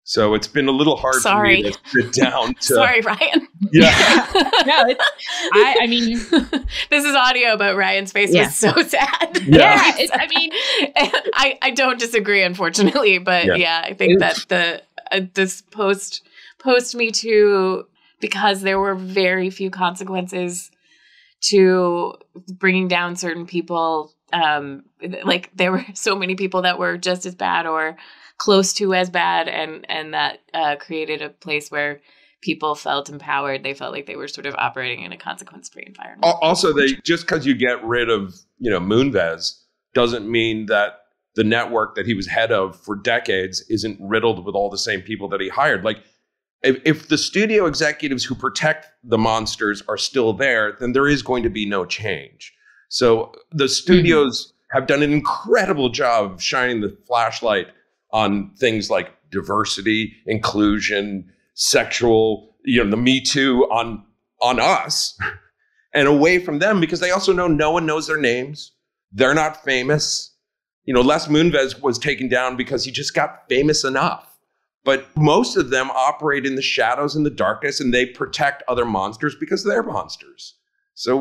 So it's been a little hard for me to sit down to... Sorry, Ryan. Yeah. No, I mean... This is audio, but Ryan's face was so sad. Yeah. I don't disagree, unfortunately, but I think that this post Me Too, because there were very few consequences to bringing down certain people. Like there were so many people that were just as bad or close to as bad, and that created a place where people felt empowered. They felt like they were sort of operating in a consequence-free environment. Also, just because you get rid of Moonves doesn't mean that the network that he was head of for decades isn't riddled with all the same people that he hired. Like, if the studio executives who protect the monsters are still there, then there is going to be no change. So the studios have done an incredible job of shining the flashlight on things like diversity, inclusion, sexual, the Me Too on us and away from them, because they also know no one knows their names. They're not famous. Les Moonves was taken down because he just got famous enough. But most of them operate in the shadows and the darkness, and they protect other monsters because they're monsters. So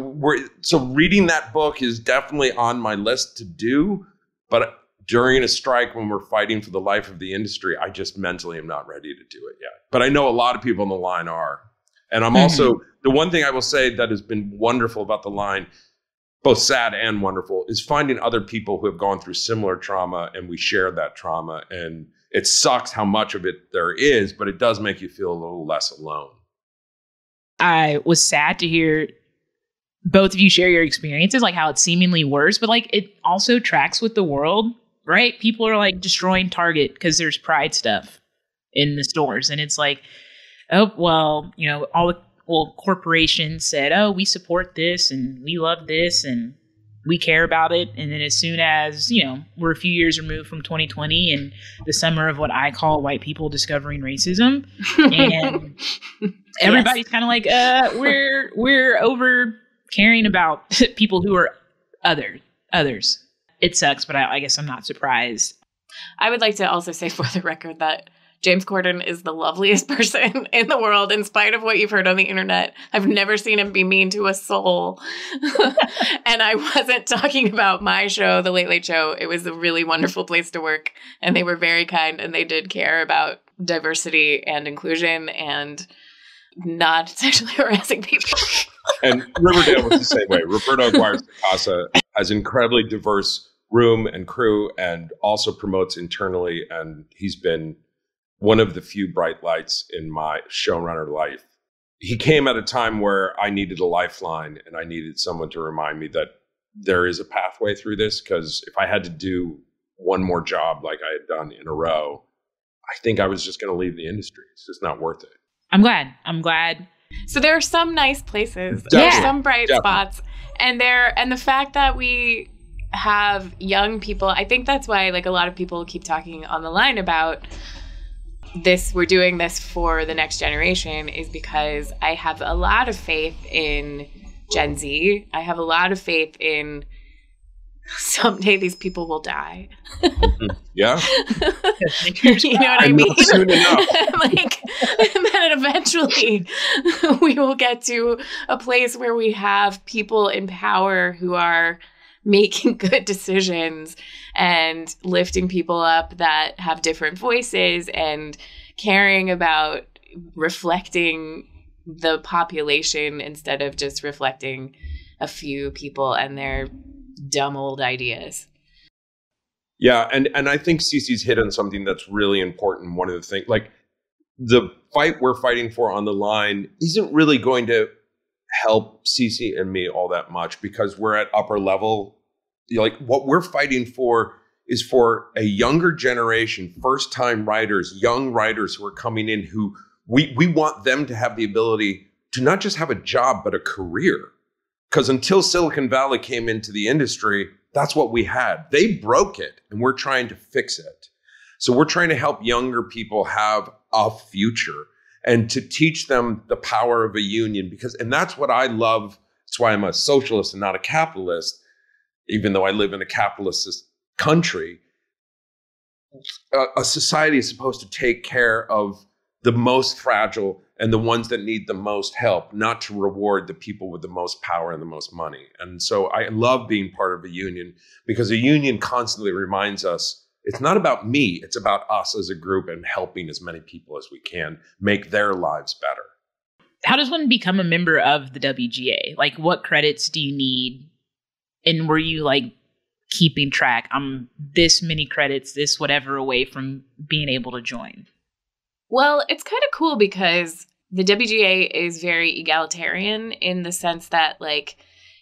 reading that book is definitely on my list to do. But during a strike, when we're fighting for the life of the industry, I just mentally am not ready to do it yet. But I know a lot of people on the line are. And I'm also, the one thing I will say that has been wonderful about the line, both sad and wonderful, is finding other people who have gone through similar trauma, and we share that trauma. And it sucks how much of it there is, but it does make you feel a little less alone. I was sad to hear both of you share your experiences, like how it's seemingly worse, but like it also tracks with the world, right? People are like destroying Target because there's pride stuff in the stores. And it's like, oh, well, corporations said, oh, we support this and we love this and we care about it. And then as soon as, we're a few years removed from 2020 and the summer of what I call white people discovering racism, and everybody's kind of like, we're over caring about people who are others. It sucks, but I guess I'm not surprised. I would like to also say for the record that James Corden is the loveliest person in the world, in spite of what you've heard on the internet. I've never seen him be mean to a soul. And I wasn't talking about my show, The Late Late Show. It was a really wonderful place to work, and they were very kind, and they did care about diversity and inclusion and not sexually harassing people. And Riverdale was the same way. Roberto Aguirre-Sacasa has incredibly diverse room and crew, and also promotes internally, and he's been one of the few bright lights in my showrunner life. He came at a time where I needed a lifeline, and I needed someone to remind me that there is a pathway through this, because if I had to do one more job like I had done in a row, I think I was just going to leave the industry. It's just not worth it. I'm glad. So there are some nice places. Definitely. There are some bright spots. And the fact that we have young people, I think that's why a lot of people keep talking on the line about this, we're doing this for the next generation, is because I have a lot of faith in Gen Z. I have a lot of faith in someday these people will die. Yeah. You know what I mean? Soon enough. And then eventually we will get to a place where we have people in power who are making good decisions and lifting people up that have different voices and caring about reflecting the population instead of just reflecting a few people and their dumb old ideas. Yeah, and I think CeCe's hit on something that's really important. One of the things, the fight we're fighting for on the line isn't really going to help CeCe and me all that much, because we're at upper level. What we're fighting for is for a younger generation, first-time writers, young writers who are coming in, who we want them to have the ability to not just have a job, but a career. Because until Silicon Valley came into the industry, that's what we had. They broke it, and we're trying to fix it. So we're trying to help younger people have a future and to teach them the power of a union. And that's what I love. That's why I'm a socialist and not a capitalist, even though I live in a capitalist country. A society is supposed to take care of the most fragile and the ones that need the most help, not to reward the people with the most power and the most money. And so I love being part of a union, because a union constantly reminds us it's not about me, it's about us as a group and helping as many people as we can make their lives better. How does one become a member of the WGA? What credits do you need? And were you keeping track. I'm this many credits, this whatever away from being able to join? Well, it's kind of cool because the WGA is very egalitarian in the sense that, like,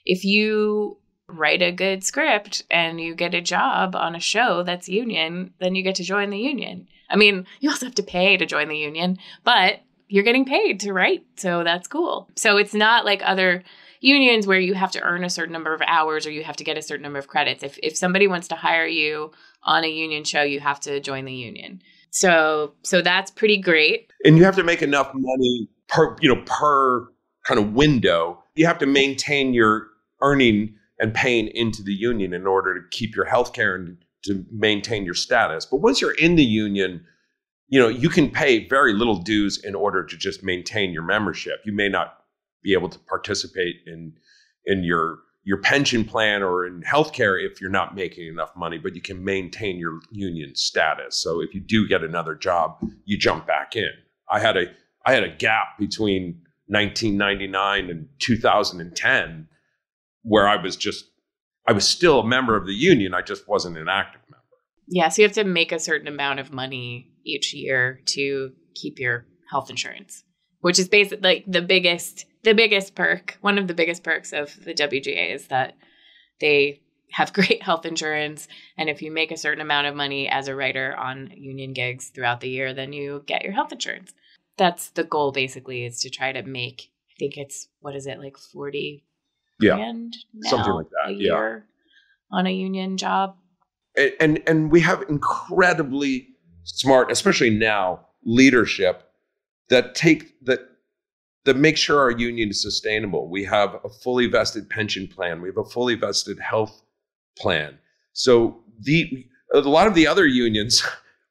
if you write a good script and you get a job on a show that's union, then you get to join the union. I mean, you also have to pay to join the union, but you're getting paid to write. So that's cool. So it's not like other unions where you have to earn a certain number of hours or you have to get a certain number of credits. If somebody wants to hire you on a union show, you have to join the union. So that's pretty great. And you have to make enough money per kind of window. You have to maintain your earning and paying into the union in order to keep your health care and to maintain your status. But once you're in the union, you can pay very little dues in order to just maintain your membership. You may not be able to participate in your pension plan or in healthcare if you're not making enough money, but you can maintain your union status. So if you do get another job, you jump back in. I had a gap between 1999 and 2010 where I was still a member of the union. I just wasn't an active member. Yeah, so you have to make a certain amount of money each year to keep your health insurance, which is basically like the biggest perk. One of the biggest perks of the WGA is that they have great health insurance. And if you make a certain amount of money as a writer on union gigs throughout the year, then you get your health insurance. That's the goal, basically, is to try to make, I think it's, what is it, like 40 grand now, something like that, a year on a union job. And we have incredibly smart, especially now, leadership that make sure our union is sustainable. We have a fully vested pension plan. We have a fully vested health plan. So a lot of the other unions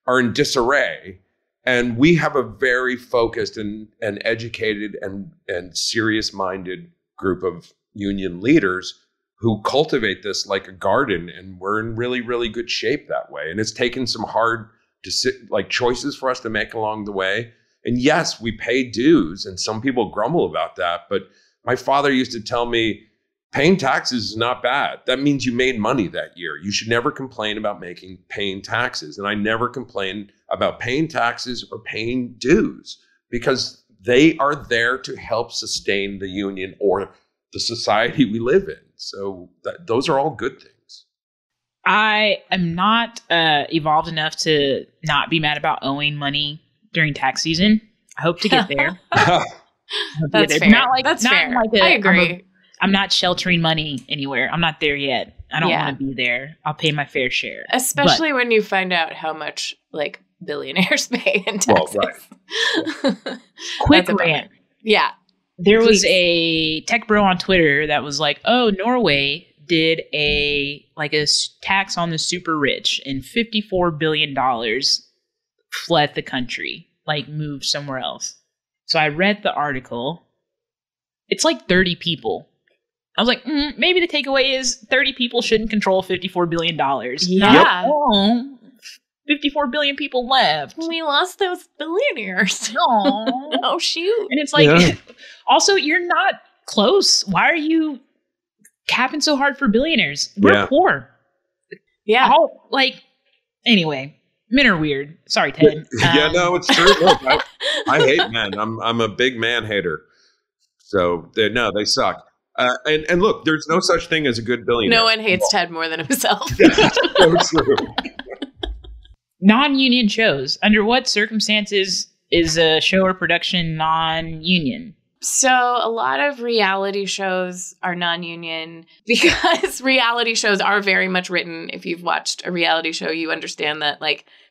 are in disarray, and we have a very focused and educated and serious-minded group of union leaders who cultivate this like a garden, and we're in really, really good shape that way. And it's taken some hard choices for us to make along the way. And yes, we pay dues, and some people grumble about that. But my father used to tell me, paying taxes is not bad. That means you made money that year. You should never complain about paying taxes. And I never complain about paying taxes or paying dues because they are there to help sustain the union or the society we live in. So those are all good things. I am not evolved enough to not be mad about owing money during tax season. I hope to get there. That's fair. That's fair. I agree. I'm not sheltering money anywhere. I'm not there yet. I don't want to be there. I'll pay my fair share. Especially when you find out how much like billionaires pay in taxes. Well, right. Quick rant. Yeah. There was a tech bro on Twitter that was like, oh, Norway did a tax on the super rich and $54 billion fled the country, moved somewhere else. So I read the article. It's like 30 people. I was like, maybe the takeaway is 30 people shouldn't control $54 billion. Yeah. Oh, 54 billion people left. We lost those billionaires. Oh, shoot. And it's like, also, you're not close. Why are you capping so hard for billionaires? We're poor. Yeah. Anyway, men are weird. Sorry, Ted. No, it's true. Look, I hate men. I'm a big man hater. So they suck. And look, there's no such thing as a good billionaire. No one hates Ted more than himself. So true. Non-union shows. Under what circumstances is a show or production non-union? So a lot of reality shows are non-union because reality shows are very much written. If you've watched a reality show, you understand that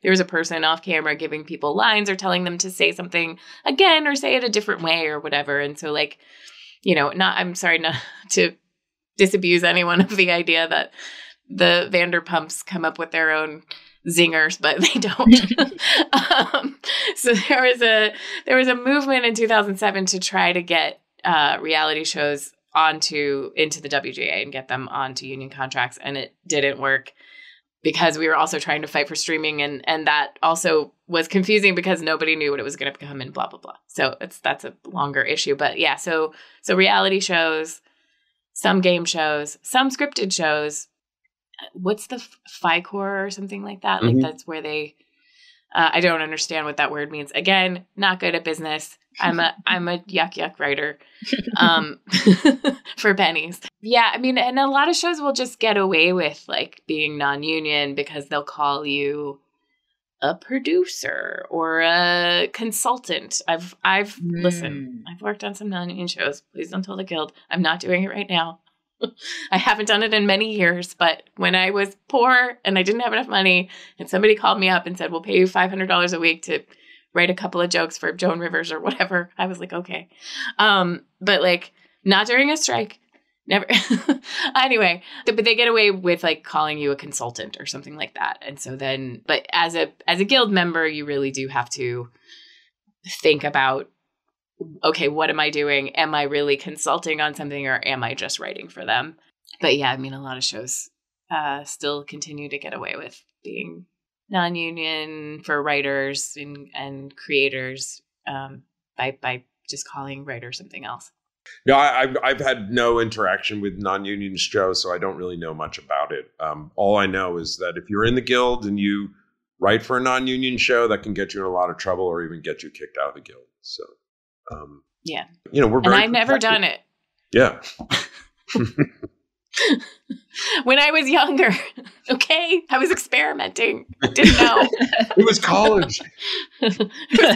there's a person off camera giving people lines or telling them to say something again or say it a different way or whatever. And so I'm sorry not to disabuse anyone of the idea that the Vanderpumps come up with their own zingers, but they don't. So there was a movement in 2007 to try to get reality shows into the WGA and get them onto union contracts, and it didn't work because we were also trying to fight for streaming, and that also was confusing because nobody knew what it was going to become and blah blah blah. So that's a longer issue, but yeah. So reality shows, some game shows, some scripted shows. what's the FICOR or something like that? Like that's where they, I don't understand what that word means. Again, not good at business. I'm a yuck writer, for pennies. Yeah. I mean, and a lot of shows will just get away with like being non-union because they'll call you a producer or a consultant. Listen, I've worked on some non-union shows. Please don't tell the Guild. I'm not doing it right now. I haven't done it in many years, but when I was poor and I didn't have enough money and somebody called me up and said, we'll pay you $500 a week to write a couple of jokes for Joan Rivers or whatever, I was like, okay. But like not during a strike. Never. Anyway, but they get away with like calling you a consultant or something like that. And so then, but as a Guild member, you really do have to think about, okay, what am I doing? Am I really consulting on something or am I just writing for them? But yeah, I mean, a lot of shows still continue to get away with being non-union for writers and creators by just calling writers something else. No, I've had no interaction with non-union shows, so I don't really know much about it. All I know is that if you're in the Guild and you write for a non-union show, that can get you in a lot of trouble or even get you kicked out of the Guild. So, yeah, we're very and I've never done it. Yeah. When I was younger, okay, I was experimenting. Didn't know. It was college.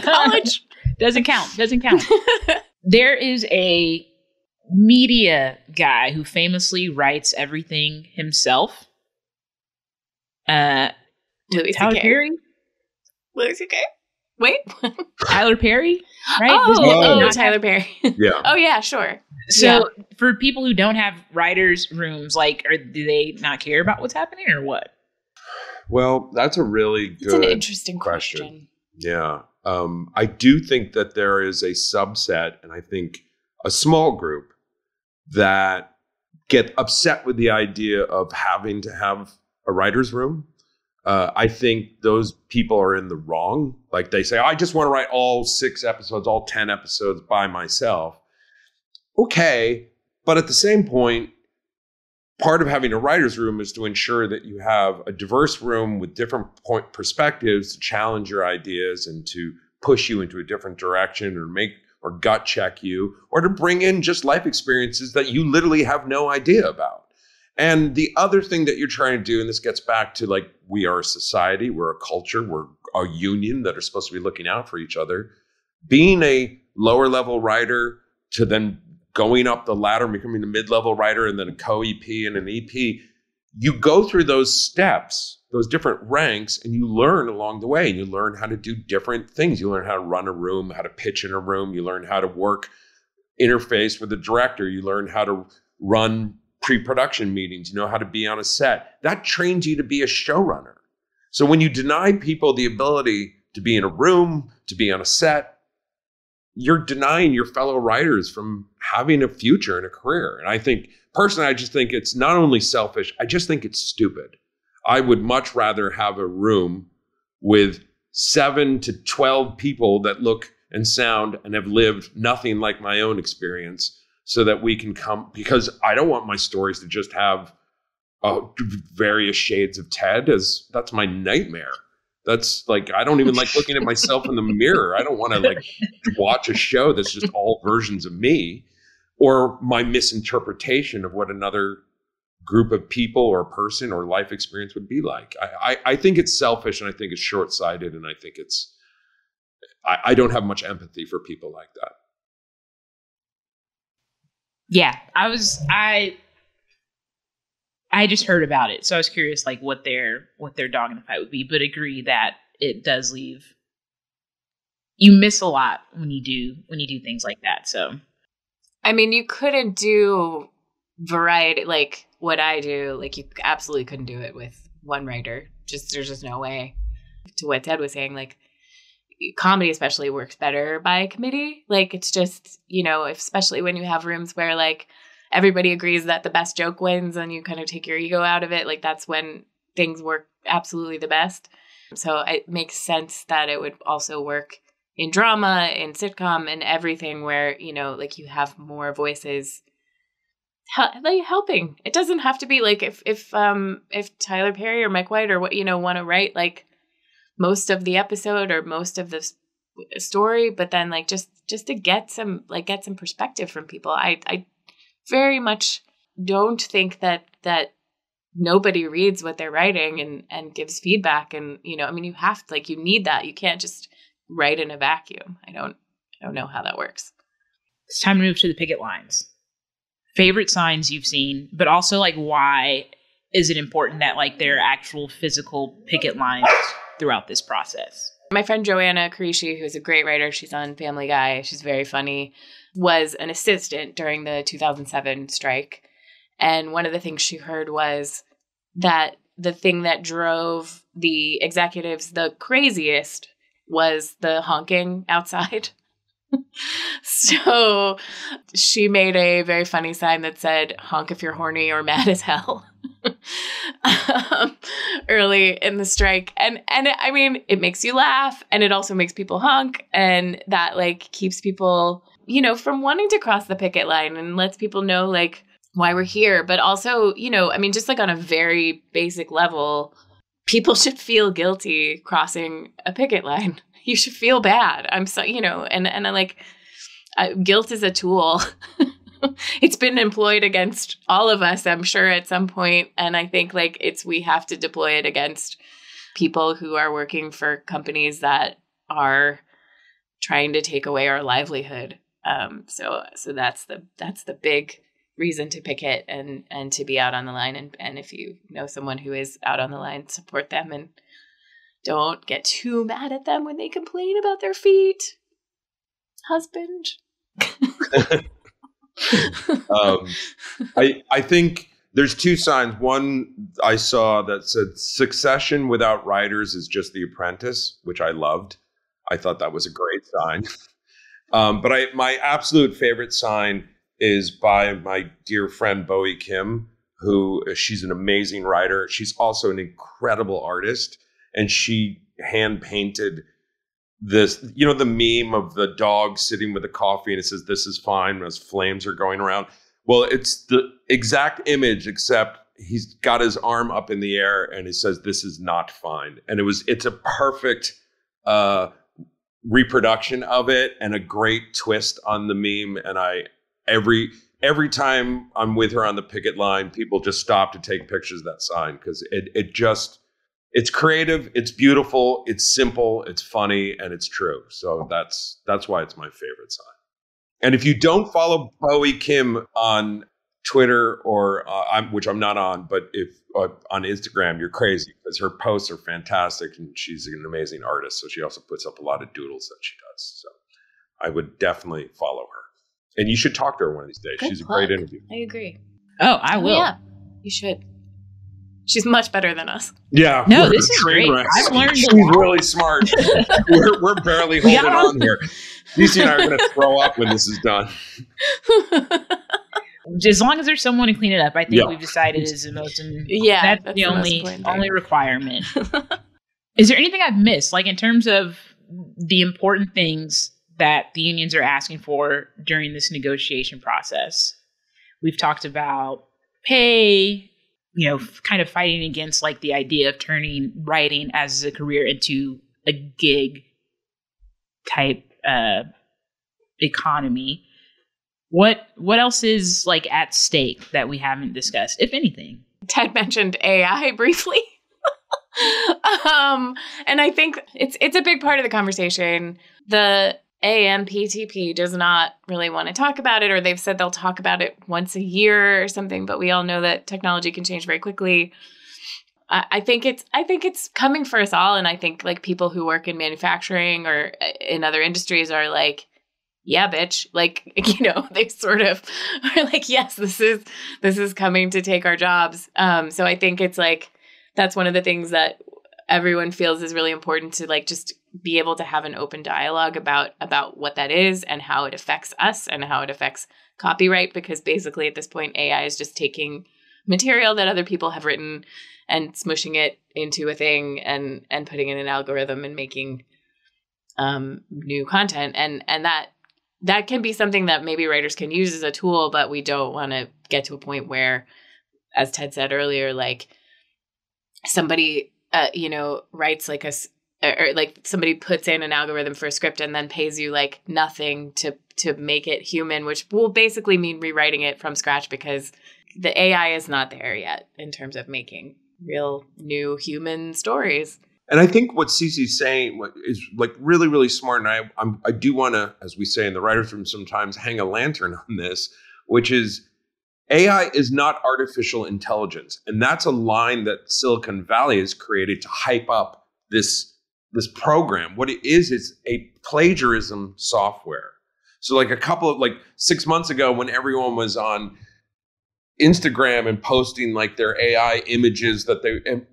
College doesn't count. There is a media guy who famously writes everything himself. Tyler Perry? Louis C.K.? Wait. Tyler Perry? Right? Oh, Tyler Perry. Yeah. Oh, yeah, sure. So for people who don't have writers' rooms, like, do they not care about what's happening or what? Well, that's a really good It's an interesting question. Yeah. I do think that there is a subset, and I think a small group, that get upset with the idea of having to have a writer's room. I think those people are in the wrong. Like they say, I just want to write all 6 episodes, all 10 episodes by myself. Okay. But at the same point, part of having a writer's room is to ensure that you have a diverse room with different perspectives to challenge your ideas and to push you into a different direction or gut check you or to bring in just life experiences that you literally have no idea about. And the other thing that you're trying to do, and this gets back to like, we are a society, we're a culture, we're a union that are supposed to be looking out for each other. Being a lower level writer to then going up the ladder, becoming a mid-level writer and then a co-EP and an EP, you go through those steps, those different ranks, and you learn along the way. And you learn how to do different things. You learn how to run a room, how to pitch in a room. You learn how to interface with the director. You learn how to run pre-production meetings. You know how to be on a set. That trains you to be a showrunner. So when you deny people the ability to be in a room, to be on a set, you're denying your fellow writers from having a future and a career. And I think, personally, I just think it's not only selfish, I just think it's stupid. I would much rather have a room with 7 to 12 people that look and sound and have lived nothing like my own experience so that we can come, because I don't want my stories to just have various shades of Ted, as that's my nightmare. That's like, I don't even like looking at myself in the mirror. I don't want to like watch a show that's just all versions of me or my misinterpretation of what another group of people or person or life experience would be like. I think it's selfish and I think it's short-sighted and I think I don't have much empathy for people like that. Yeah, I just heard about it, so I was curious, like what their dog in the fight would be. But agree that it does leave you miss a lot when you do things like that. So, I mean, you couldn't do variety like what I do. Like you absolutely couldn't do it with one writer. There's just no way. To what Ted was saying, like comedy especially works better by committee. Like it's just, especially when you have rooms where like everybody agrees that the best joke wins and you kind of take your ego out of it. Like that's when things work absolutely the best. So it makes sense that it would also work in drama, in sitcom, and everything where, like you have more voices helping. It doesn't have to be like if Tyler Perry or Mike White or what, want to write like most of the episode or most of the story, but then like just to get some perspective from people. I very much don't think that nobody reads what they're writing and gives feedback. And, you have to, you need that. You can't just write in a vacuum. I don't know how that works. It's time to move to the picket lines. Favorite signs you've seen, but also why is it important that there are actual physical picket lines throughout this process? My friend Joanna Karishi, who's a great writer, she's on Family Guy, she's very funny, was an assistant during the 2007 strike. And one of the things she heard was that the thing that drove the executives the craziest was the honking outside. So she made a very funny sign that said, honk if you're horny or mad as hell, early in the strike. And it makes you laugh, and it also makes people honk, and that keeps people, from wanting to cross the picket line, and lets people know why we're here. But also, just on a very basic level, people should feel guilty crossing a picket line. You should feel bad. I'm so, guilt is a tool. It's been employed against all of us, I'm sure, at some point. And I think we have to deploy it against people who are working for companies that are trying to take away our livelihood. So that's the big reason to picket and to be out on the line. And if you know someone who is out on the line, support them and don't get too mad at them when they complain about their feet. Husband. I think there's two signs. One I saw that said Succession without writers is just The Apprentice, which I loved. I thought that was a great sign. But my absolute favorite sign is by my dear friend Bowie Kim, she's an amazing writer. She's also an incredible artist. And she hand painted this, the meme of the dog sitting with a coffee and it says, "This is fine," as flames are going around. Well, it's the exact image, except he's got his arm up in the air and it says, "This is not fine." And it's a perfect reproduction of it and a great twist on the meme. And every time I'm with her on the picket line, people just stop to take pictures of that sign because it's creative, it's beautiful, it's simple, it's funny, and it's true. So that's why it's my favorite sign. And if you don't follow Bowie Kim on Twitter or which I'm not on, but if on Instagram, you're crazy because her posts are fantastic and she's an amazing artist. So she also puts up a lot of doodles that she does. So I would definitely follow her. And you should talk to her one of these days. Good She's plug. a great interview. I agree. Oh, I will. Yeah, you should. She's much better than us. Yeah. No, this is great. I've learned. She's really smart. We're barely holding on here. CeCe and I are going to throw up when this is done. As long as there's someone to clean it up, I think we've decided is the most. That's the only requirement. Is there anything I've missed, in terms of the important things that the unions are asking for during this negotiation process? We've talked about pay, kind of fighting against the idea of turning writing as a career into a gig type economy. What else is at stake that we haven't discussed, if anything? Ted mentioned AI briefly. And I think it's a big part of the conversation. The AMPTP does not really want to talk about it, or they've said they'll talk about it once a year or something, but we all know that technology can change very quickly. I think it's coming for us all, and I think people who work in manufacturing or in other industries are yeah, bitch. They sort of are yes, this is coming to take our jobs. So I think it's that's one of the things that everyone feels is really important to just be able to have an open dialogue about what that is and how it affects us and how it affects copyright, because basically at this point AI is just taking material that other people have written and smushing it into a thing and putting in an algorithm and making new content, and that that can be something that maybe writers can use as a tool, but we don't want to get to a point where, as Ted said earlier, like somebody, writes like or like somebody puts in an algorithm for a script and then pays you like nothing to make it human, which will basically mean rewriting it from scratch because the AI is not there yet in terms of making real new human stories. And I think what CeCe's saying is like really, really smart. And I do want to, as we say in the writers' room sometimes, hang a lantern on this, which is AI is not artificial intelligence. And that's a line that Silicon Valley has created to hype up this program. What it is a plagiarism software. So like 6 months ago when everyone was on Instagram and posting like their AI images that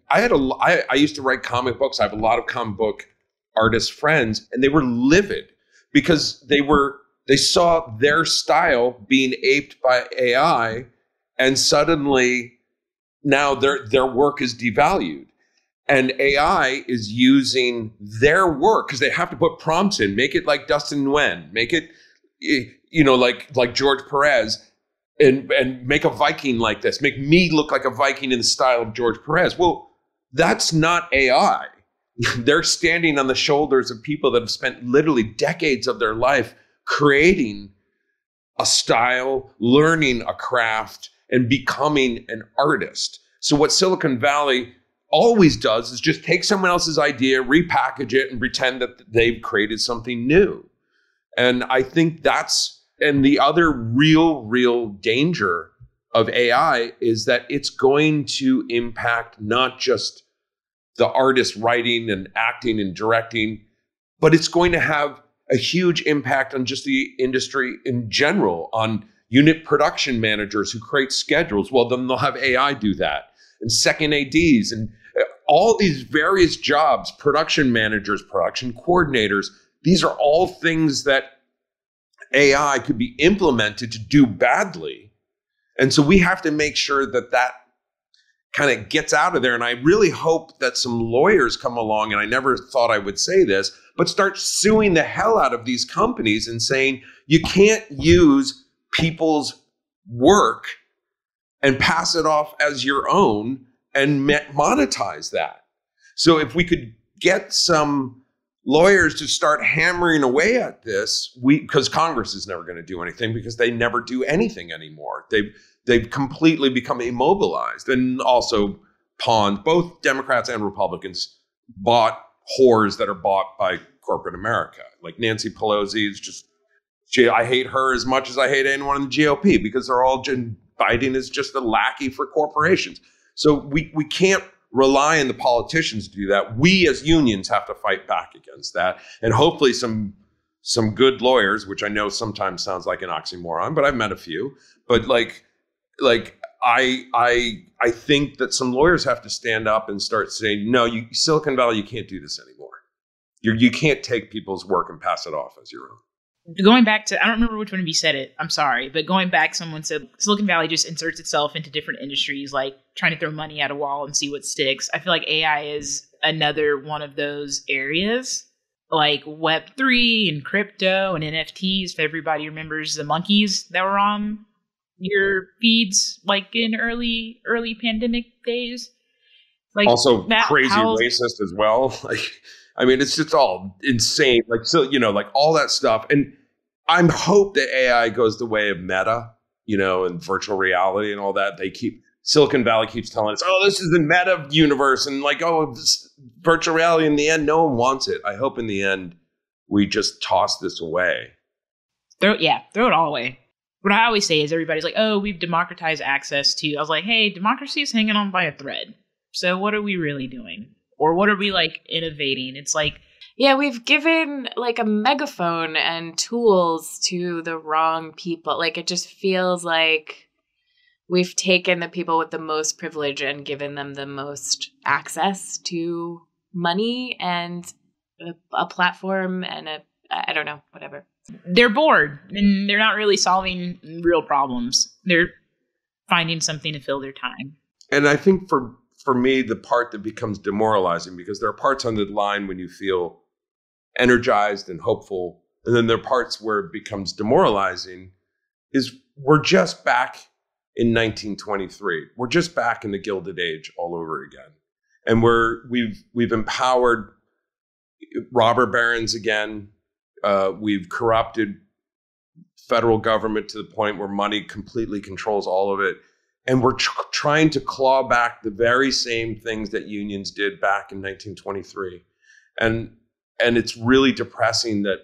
I used to write comic books. I have a lot of comic book artist friends, and they were livid because they saw their style being aped by AI, and suddenly now their work is devalued. And AI is using their work because they have to put prompts in, make it like Dustin Nguyen, make it, like George Perez, and make a Viking like this, make me look like a Viking in the style of George Perez. Well, that's not AI. They're standing on the shoulders of people that have spent literally decades of their life creating a style, learning a craft, and becoming an artist. So what Silicon Valley always does is just take someone else's idea, repackage it, and pretend that they've created something new. And I think and the other real danger of AI is that it's going to impact not just the artist writing and acting and directing, but it's going to have a huge impact on just the industry in general, on unit production managers who create schedules. Well, then they'll have AI do that. And second ADs and all these various jobs, production managers, production coordinators, these are all things that AI could be implemented to do badly. And so we have to make sure that kind of gets out of there. And I really hope that some lawyers come along, and I never thought I would say this, but start suing the hell out of these companies and saying, you can't use people's work and pass it off as your own and monetize that. So if we could get some lawyers to start hammering away at this, because Congress is never going to do anything because they never do anything anymore. They've completely become immobilized and also pawned. Both Democrats and Republicans bought whores that are bought by corporate America. Like Nancy Pelosi is I hate her as much as I hate anyone in the GOP because Biden is just a lackey for corporations. So we can't rely on the politicians to do that. We as unions have to fight back against that. And hopefully some good lawyers, which I know sometimes sounds like an oxymoron, but I've met a few. But I think that some lawyers have to stand up and start saying, no, Silicon Valley, you can't do this anymore. You can't take people's work and pass it off as your own. Going back to, I don't remember which one of you said it, I'm sorry, but going back, someone said Silicon Valley just inserts itself into different industries, like trying to throw money at a wall and see what sticks. I feel like AI is another one of those areas, like Web3 and crypto and NFTs, if everybody remembers the monkeys that were on your feeds, like in early pandemic days. Like also crazy racist as well. It's just all insane. Like all that stuff. And I hope that AI goes the way of Meta, and virtual reality and all that. Silicon Valley keeps telling us, oh, this is the Meta universe. And virtual reality, in the end, no one wants it. I hope in the end, we just toss this away. Throw it all away. What I always say is everybody's like, oh, we've democratized access to. I was like, hey, democracy is hanging on by a thread. So what are we really doing? Or what are we innovating? It's like, yeah, we've given a megaphone and tools to the wrong people. It just feels like we've taken the people with the most privilege and given them the most access to money and a platform and I don't know, whatever. They're bored and they're not really solving real problems. They're finding something to fill their time. And I think for me, the part that becomes demoralizing, because there are parts on the line when you feel energized and hopeful, And then there are parts where it becomes demoralizing is we're just back in 1923. We're just back in the Gilded Age all over again. And we've empowered robber barons again. We've corrupted federal government to the point where money completely controls all of it. And we're trying to claw back the very same things that unions did back in 1923. And it's really depressing that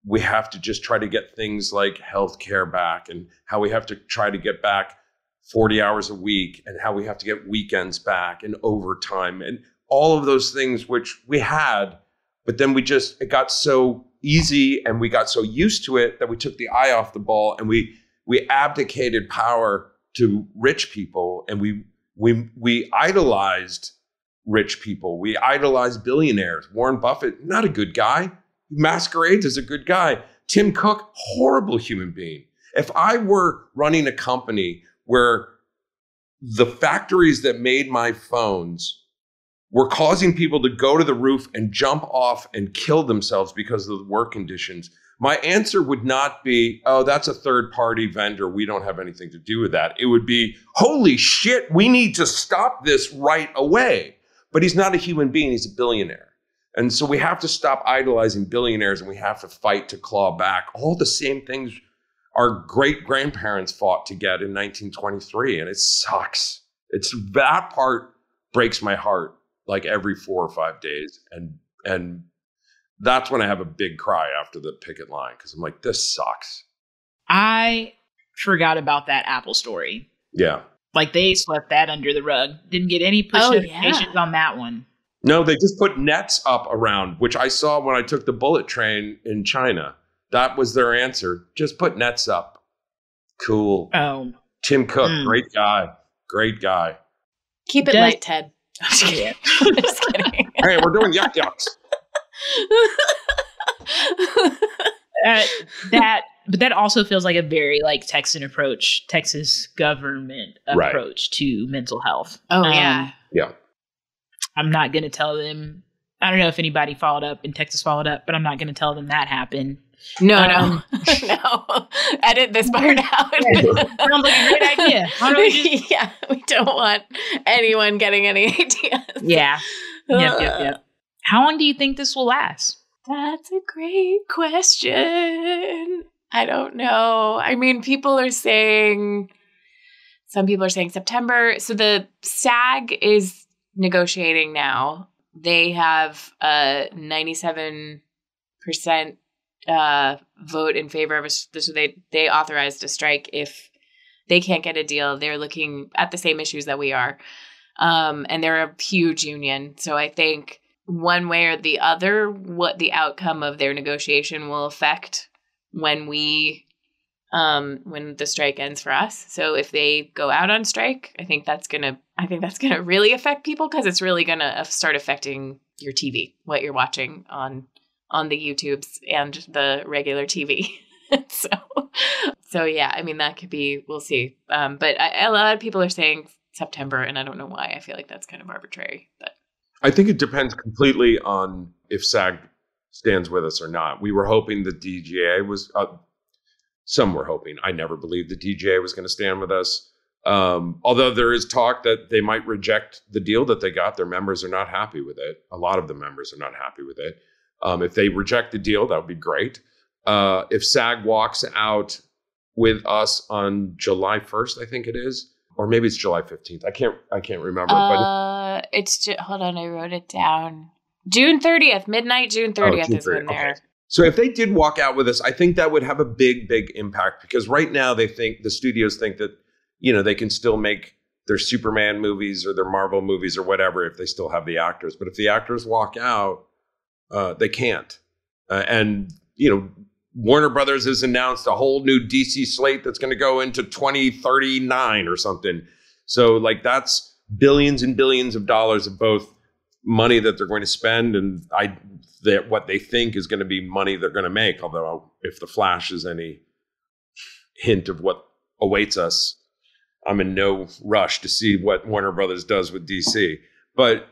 we have to just try to get things like healthcare back, and how we have to try to get back 40 hours a week, and how we have to get weekends back and overtime and all of those things which we had, but then it got so easy and we got so used to it that we took the eye off the ball, and we abdicated power to rich people, and we idolized rich people. We idolized billionaires. Warren Buffett, not a good guy. He masquerades as a good guy. Tim Cook, horrible human being. If I were running a company where the factories that made my phones were causing people to go to the roof and jump off and kill themselves because of the work conditions, my answer would not be, oh, that's a third-party vendor. We don't have anything to do with that. It would be, holy shit, we need to stop this right away. But he's not a human being. He's a billionaire. And so we have to stop idolizing billionaires, and we have to fight to claw back all the same things our great-grandparents fought to get in 1923. And it sucks. That part breaks my heart like every 4 or 5 days. And that's when I have a big cry after the picket line, because I'm like, this sucks. I forgot about that Apple story. Yeah. Like they swept that under the rug. Didn't get any push notifications on that one. No, they just put nets up around, which I saw when I took the bullet train in China. That was their answer. Just put nets up. Cool. Oh. Tim Cook, great guy. Great guy. Keep it light, Ted. I'm just kidding. I'm just kidding. Hey, we're doing yuck yucks. But that also feels like a very Texas government approach to mental health. Oh, yeah. Yeah. I'm not going to tell them. I don't know if anybody followed up in Texas followed up, but I'm not going to tell them that happened. No. Edit this part out. Sounds like a great idea. Yeah, we don't want anyone getting any ideas. Yeah. Yep. How long do you think this will last? That's a great question. I don't know. I mean, some people are saying September. So the SAG is negotiating now. They have a 97% vote in favor of us. So they authorized a strike if they can't get a deal. They're looking at the same issues that we are. And they're a huge union. So I think one way or the other, what the outcome of their negotiation will affect when the strike ends for us. So if they go out on strike, I think that's gonna really affect people, because it's really gonna start affecting your TV, what you're watching on the YouTubes and the regular TV. So yeah, I mean, that could be, we'll see. But a lot of people are saying September, and I don't know why. I feel like that's kind of arbitrary, but I think it depends completely on if SAG stands with us or not. We were hoping the DGA was, some were hoping. I never believed the DGA was going to stand with us. Although there is talk that they might reject the deal that they got. Their members are not happy with it. A lot of the members are not happy with it. If they reject the deal, that would be great. If SAG walks out with us on July 1st, I think it is, or maybe it's July 15th. I can't remember. But hold on, I wrote it down. June 30th, midnight, June 30th is when they're. Okay. So if they did walk out with us, I think that would have a big, big impact, because right now the studios think that, they can still make their Superman movies or their Marvel movies or whatever if they still have the actors. But if the actors walk out, they can't. And Warner Brothers has announced a whole new DC slate that's going to go into 2039 or something. So that's billions and billions of dollars of both money that they're going to spend and what they think is going to be money they're going to make. Although if The Flash is any hint of what awaits us, I'm in no rush to see what Warner Brothers does with DC. But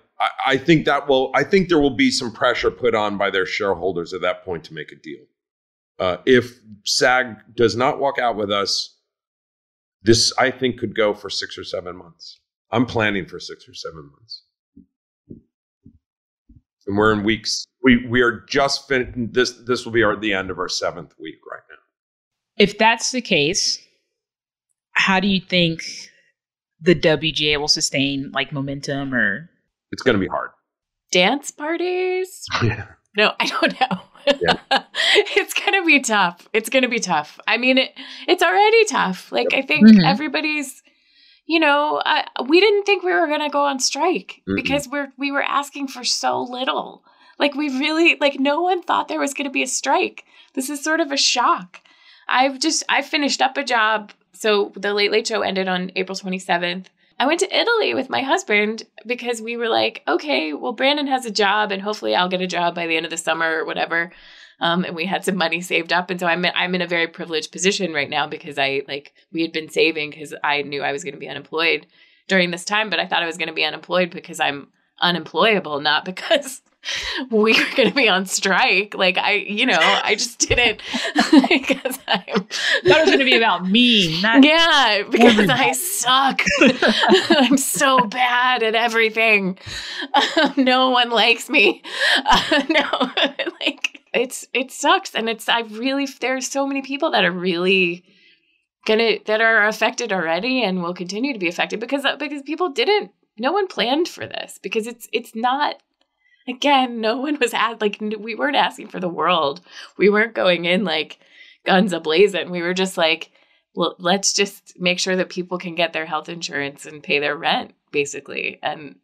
I think there will be some pressure put on by their shareholders at that point to make a deal. If SAG does not walk out with us, this, I think, could go for 6 or 7 months. I'm planning for 6 or 7 months. And we're in weeks. We are just finishing this. This will be the end of our 7th week right now. If that's the case, how do you think the WGA will sustain like momentum? Or it's going to be hard. Dance parties? Yeah. No, I don't know. Yeah. It's going to be tough. It's going to be tough. I mean, it's already tough. Like, I think everybody's, we didn't think we were going to go on strike because we were asking for so little. Like, we really, like, no one thought there was going to be a strike. This is sort of a shock. I finished up a job. So the Late Late Show ended on April 27th. I went to Italy with my husband because we were like, okay, well, Brandon has a job and hopefully I'll get a job by the end of the summer or whatever. And we had some money saved up. And so I'm in a very privileged position right now because we had been saving because I knew I was going to be unemployed during this time. But I thought I was going to be unemployed because I'm unemployable, not because we were going to be on strike. Like, I just didn't because I thought it was going to be about me. Yeah, because everybody. I suck. I'm so bad at everything. No one likes me. No, like it sucks. And there's so many people that are really that are affected already and will continue to be affected because no one planned for this because it's not. Again, no one was we weren't asking for the world. We weren't going in like guns a-blazing. We were just like, well, let's just make sure that people can get their health insurance and pay their rent, basically. And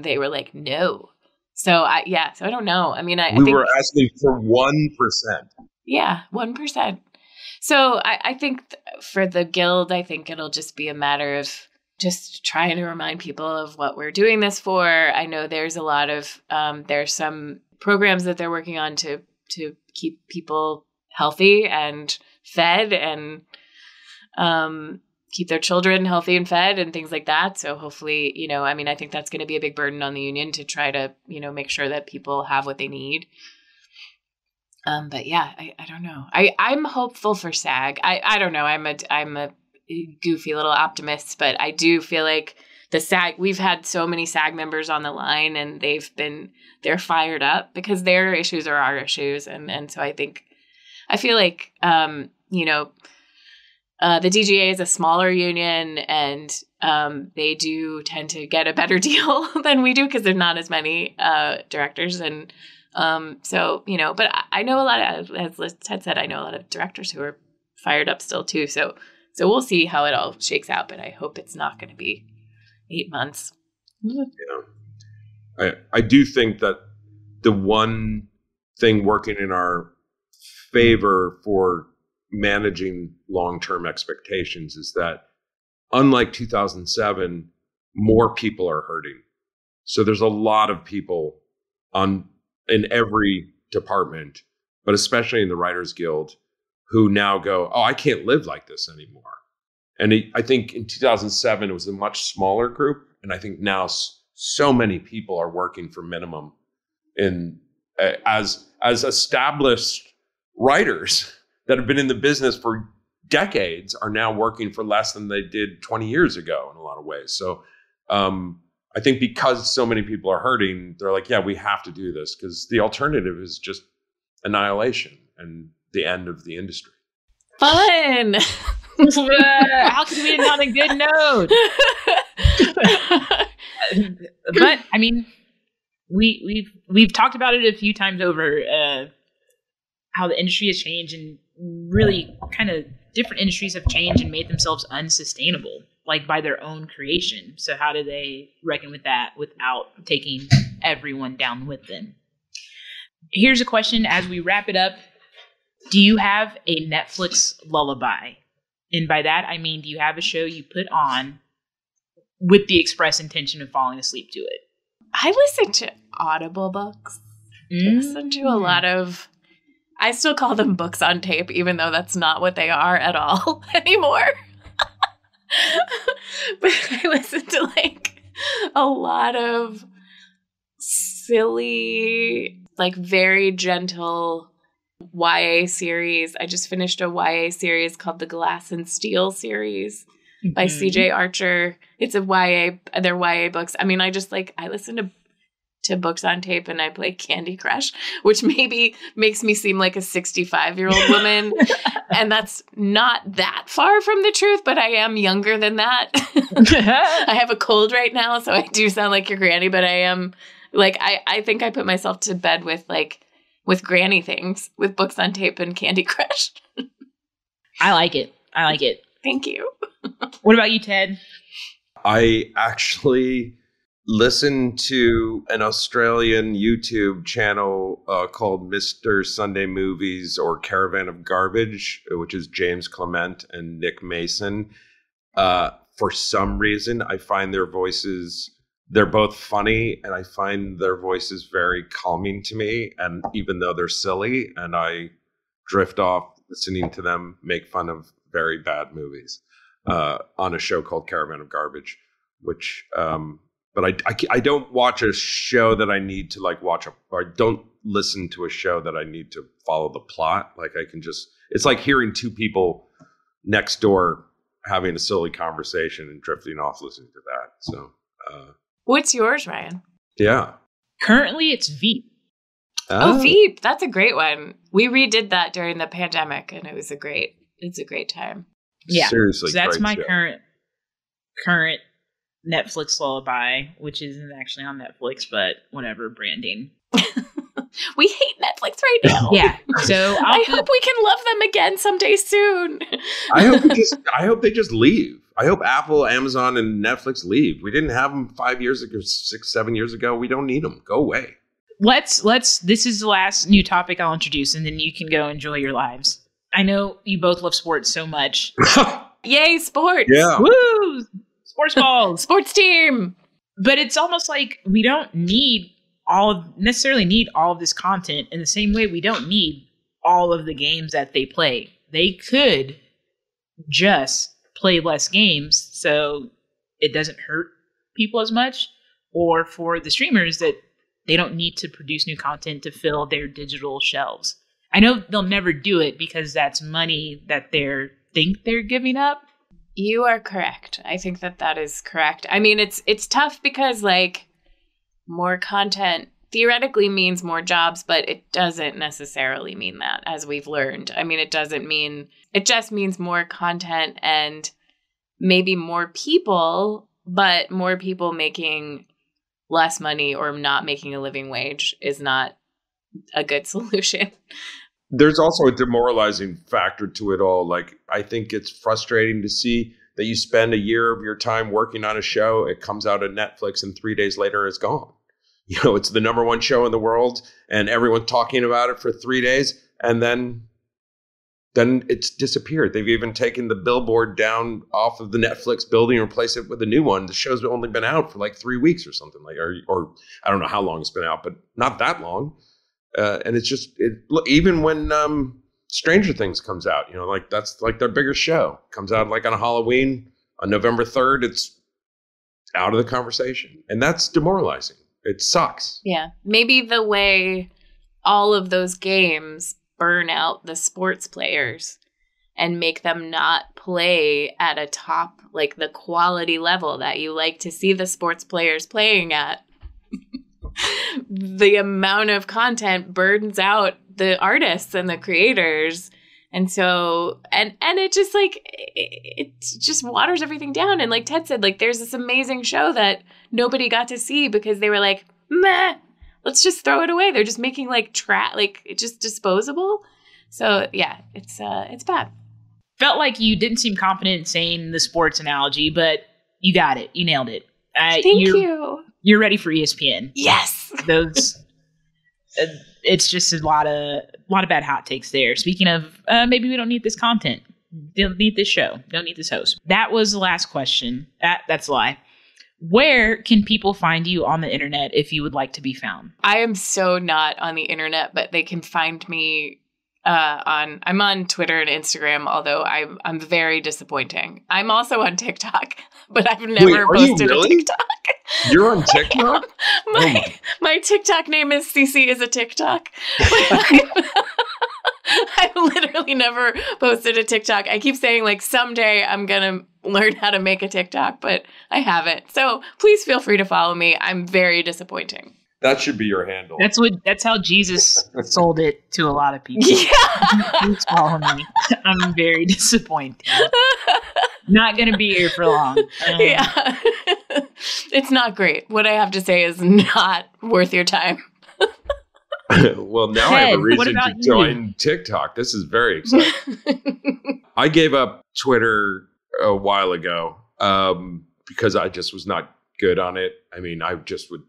they were like, no. So I don't know. I mean, I think were asking for 1%. Yeah, 1%. So I think for the Guild, I think it'll just be a matter of just trying to remind people of what we're doing this for. I know there's a lot of, there's some programs that they're working on to keep people healthy and fed and keep their children healthy and fed and things like that. So hopefully, I think that's going to be a big burden on the union to try to, make sure that people have what they need. But yeah, I don't know. I'm hopeful for SAG. I don't know. I'm a goofy little optimist, but I do feel like the SAG, we've had so many SAG members on the line and they're fired up because their issues are our issues. And so I feel like, the DGA is a smaller union and they do tend to get a better deal than we do because there's not as many directors. And but I know a lot of, as Ted said, I know a lot of directors who are fired up still too. So we'll see how it all shakes out, but I hope it's not going to be 8 months. Yeah. I do think that the one thing working in our favor for managing long-term expectations is that unlike 2007, more people are hurting. So there's a lot of people in every department, but especially in the Writers Guild, who now go, oh, I can't live like this anymore. And I think in 2007, it was a much smaller group. And I think now so many people are working for minimum as established writers that have been in the business for decades are now working for less than they did 20 years ago in a lot of ways. So I think because so many people are hurting, they're like, yeah, we have to do this because the alternative is just annihilation and the end of the industry. Fun. How can we end on a good note? But I mean, we've talked about it a few times over, how the industry has changed and really kind of different industries have changed and made themselves unsustainable, like by their own creation. So how do they reckon with that without taking everyone down with them? Here's a question as we wrap it up. Do you have a Netflix lullaby? And by that, I mean, do you have a show you put on with the express intention of falling asleep to it? I listen to Audible books. I listen to a lot of, I still call them books on tape, even though that's not what they are at all anymore. But I listen to like a lot of silly, like very gentle YA series. I just finished a YA series called the Glass and Steel series by CJ Archer. It's a they're YA books. I mean, I listen to books on tape and I play Candy Crush, which maybe makes me seem like a 65-year-old woman. And that's not that far from the truth, but I am younger than that. I have a cold right now, so I do sound like your granny, but I am I think I put myself to bed with granny things, with books on tape and Candy Crush. I like it. Thank you. What about you, Ted? I actually listen to an Australian YouTube channel called Mr. Sunday Movies or Caravan of Garbage, which is James Clement and Nick Mason. For some reason, I find their voices, they're both funny, and I find their voices very calming to me. And even though they're silly, and I drift off listening to them make fun of very bad movies on a show called Caravan of Garbage, which... But I don't watch a show that I need to watch, or I don't listen to a show that I need to follow the plot. It's like hearing two people next door having a silly conversation and drifting off listening to that. So, what's yours, Ryan? Yeah. Currently, it's Veep. Oh, Veep. That's a great one. We redid that during the pandemic, and it's a great time. Yeah. Seriously. So that's my show. current Netflix lullaby, which isn't actually on Netflix, but whatever, branding. We hate Netflix right now. Yeah. So I hope we can love them again someday soon. I hope they just leave. I hope Apple, Amazon, and Netflix leave. We didn't have them 5 years ago, 6, 7 years ago. We don't need them. Go away. Let's this is the last new topic I'll introduce, and then you can go enjoy your lives. I know you both love sports so much. Yay, sports. Yeah. Woo! Sports balls. Sports team. But it's almost like we don't necessarily need all of this content in the same way we don't need all of the games that they play. They could just play less games so it doesn't hurt people as much, or for the streamers that they don't need to produce new content to fill their digital shelves. I know they'll never do it because that's money that they think they're giving up. You are correct. I think that is correct. I mean, it's tough because more content theoretically means more jobs, but it doesn't necessarily mean that, as we've learned. I mean, it just means more content and maybe more people, but more people making less money or not making a living wage is not a good solution. There's also a demoralizing factor to it all. I think it's frustrating to see that you spend a year of your time working on a show. It comes out on Netflix and 3 days later it's gone. It's the number one show in the world and everyone's talking about it for 3 days. And then it's disappeared. They've even taken the billboard down off of the Netflix building and replaced it with a new one. The show's only been out for 3 weeks or something or I don't know how long it's been out, but not that long. And it's just, even when Stranger Things comes out, that's their biggest show. Comes out on a Halloween on November 3rd. It's out of the conversation. And that's demoralizing. It sucks. Yeah. Maybe the way all of those games burn out the sports players and make them not play at a top, the quality level that you like to see the sports players playing at. The amount of content burns out the artists and the creators. And so, and it just it just waters everything down. And like Ted said, there's this amazing show that nobody got to see because they were meh, let's just throw it away. They're just making it's just disposable. So yeah, it's bad. Felt like you didn't seem confident in saying the sports analogy, but you got it. You nailed it. Thank you. You're ready for ESPN. Yes. Those. It's just a lot of bad hot takes there. Speaking of, maybe we don't need this content. Don't need this show. Don't need this host. That was the last question. That's a lie. Where can people find you on the internet if you would like to be found? I am so not on the internet, but they can find me I'm on Twitter and Instagram, although I'm very disappointing. I'm also on TikTok, but I've never posted a TikTok. You're on TikTok? My TikTok name is CeCe is a TikTok. I've literally never posted a TikTok. I keep saying like someday I'm going to learn how to make a TikTok, but I haven't. So please feel free to follow me. I'm very disappointing. That should be your handle. That's how Jesus sold it to a lot of people. Yeah. Please follow me. I'm very disappointed. Not going to be here for long. Yeah. It's not great. What I have to say is not worth your time. Well, now Ted, I have a what reason about to you? join TikTok. This is very exciting. I gave up Twitter a while ago because I just was not good on it. I mean, I just would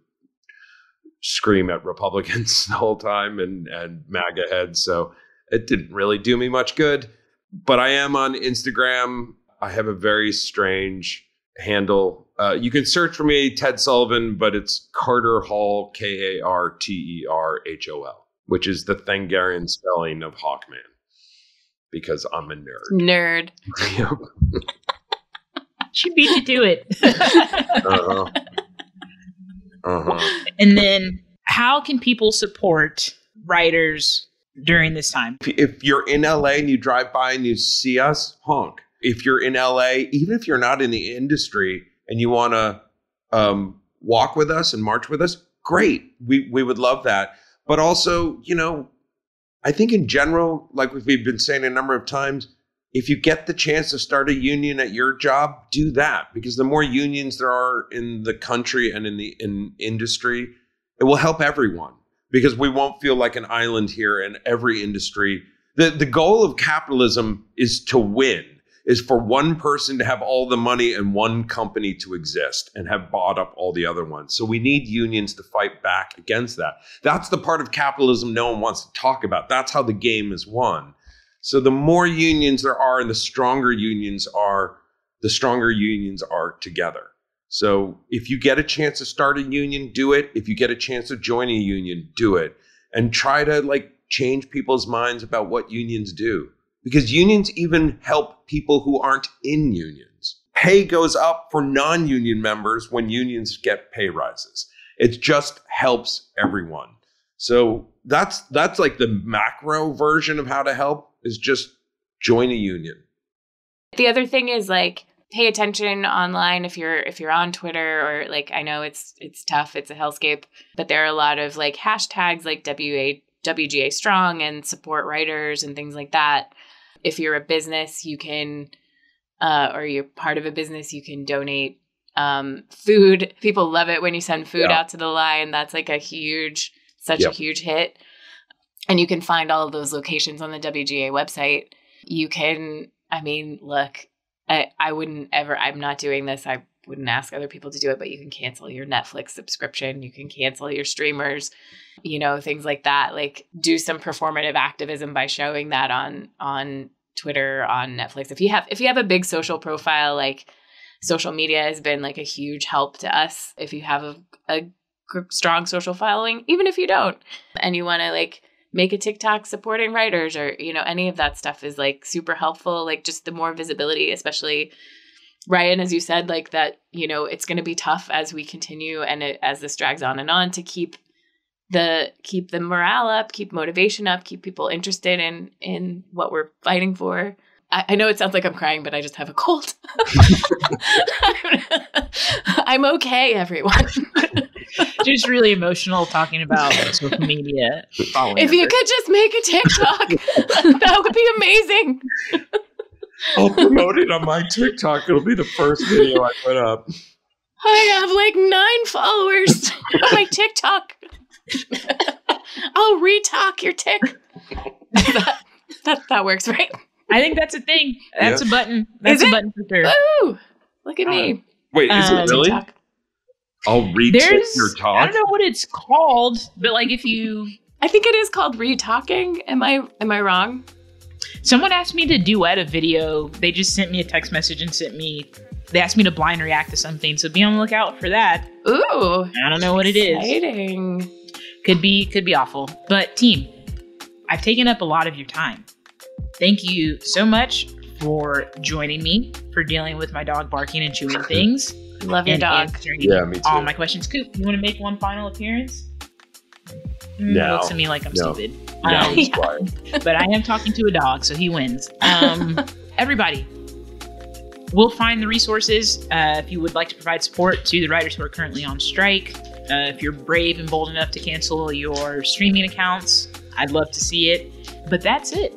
scream at Republicans the whole time and MAGA heads. So it didn't really do me much good. But I am on Instagram. I have a very strange handle. You can search for me, Ted Sullivan, but it's Carter Hall, Karterhol, which is the Thangarian spelling of Hawkman, because I'm a nerd. She beat you to it. And then how can people support writers during this time? If you're in LA and you drive by and you see us, honk. If you're in LA, even if you're not in the industry and you want to walk with us and march with us, great. We would love that. But also, you know, I think in general, like we've been saying a number of times, if you get the chance to start a union at your job, do that. Because the more unions there are in the country and in industry, it will help everyone. Because we won't feel like an island here in every industry. The goal of capitalism is to win, is for one person to have all the money and one company to exist and have bought up all the other ones. So we need unions to fight back against that. That's the part of capitalism no one wants to talk about. That's how the game is won. So the more unions there are and the stronger unions are together. So if you get a chance to start a union, do it. If you get a chance to join a union, do it. And try to like change people's minds about what unions do. Because unions even help people who aren't in unions. Pay goes up for non-union members when unions get pay rises. It just helps everyone. So that's like the macro version of how to help, is just join a union. The other thing is like, pay attention online if you're on Twitter, or like, I know it's tough, it's a hellscape, but there are a lot of like hashtags like WGA strong and support writers and things like that. If you're a business, you can, or you're part of a business, you can donate food. People love it when you send food out to the line. That's like a huge hit. And you can find all of those locations on the WGA website. You can, I mean, look, I wouldn't ever, I'm not doing this. I wouldn't ask other people to do it, but you can cancel your Netflix subscription. You can cancel your streamers, you know, things like that. Like, do some performative activism by showing that on Twitter, on Netflix. If you have a big social profile, like social media has been like a huge help to us. If you have a strong social following, even if you don't, and you want to like make a TikTok supporting writers, or, you know, any of that stuff is like super helpful. Like, just the more visibility, especially Ryan, as you said, like that, you know, it's going to be tough as we continue and as this drags on and on, to keep the morale up, keep motivation up, keep people interested in what we're fighting for. I know it sounds like I'm crying, but I just have a cold. I'm okay, everyone. Just really emotional talking about social media. If you could just make a TikTok, that would be amazing. I'll promote it on my TikTok. It'll be the first video I put up. I have like 9 followers on my TikTok. I'll retalk your tick. That works, right? I think that's a thing. That's a button. That's a button for sure. Ooh, look at me. Wait, is it really? TikTok. I'll retalk your talk. I don't know what it's called, but like if you, I think it is called retalking. Am I wrong? Someone asked me to duet a video. They just sent me a text message and they asked me to blind react to something. So be on the lookout for that. Ooh, I don't know what it is. Exciting. Could be awful. But team, I've taken up a lot of your time. Thank you so much for joining me, for dealing with my dog barking and chewing things. Love your dog. Yeah, me too. All my questions. Coop, you want to make one final appearance? No. Looks to me like I'm stupid. Yeah, he's quiet. But I am talking to a dog, so he wins. Everybody, we'll find the resources if you would like to provide support to the writers who are currently on strike. If you're brave and bold enough to cancel your streaming accounts, I'd love to see it. But that's it.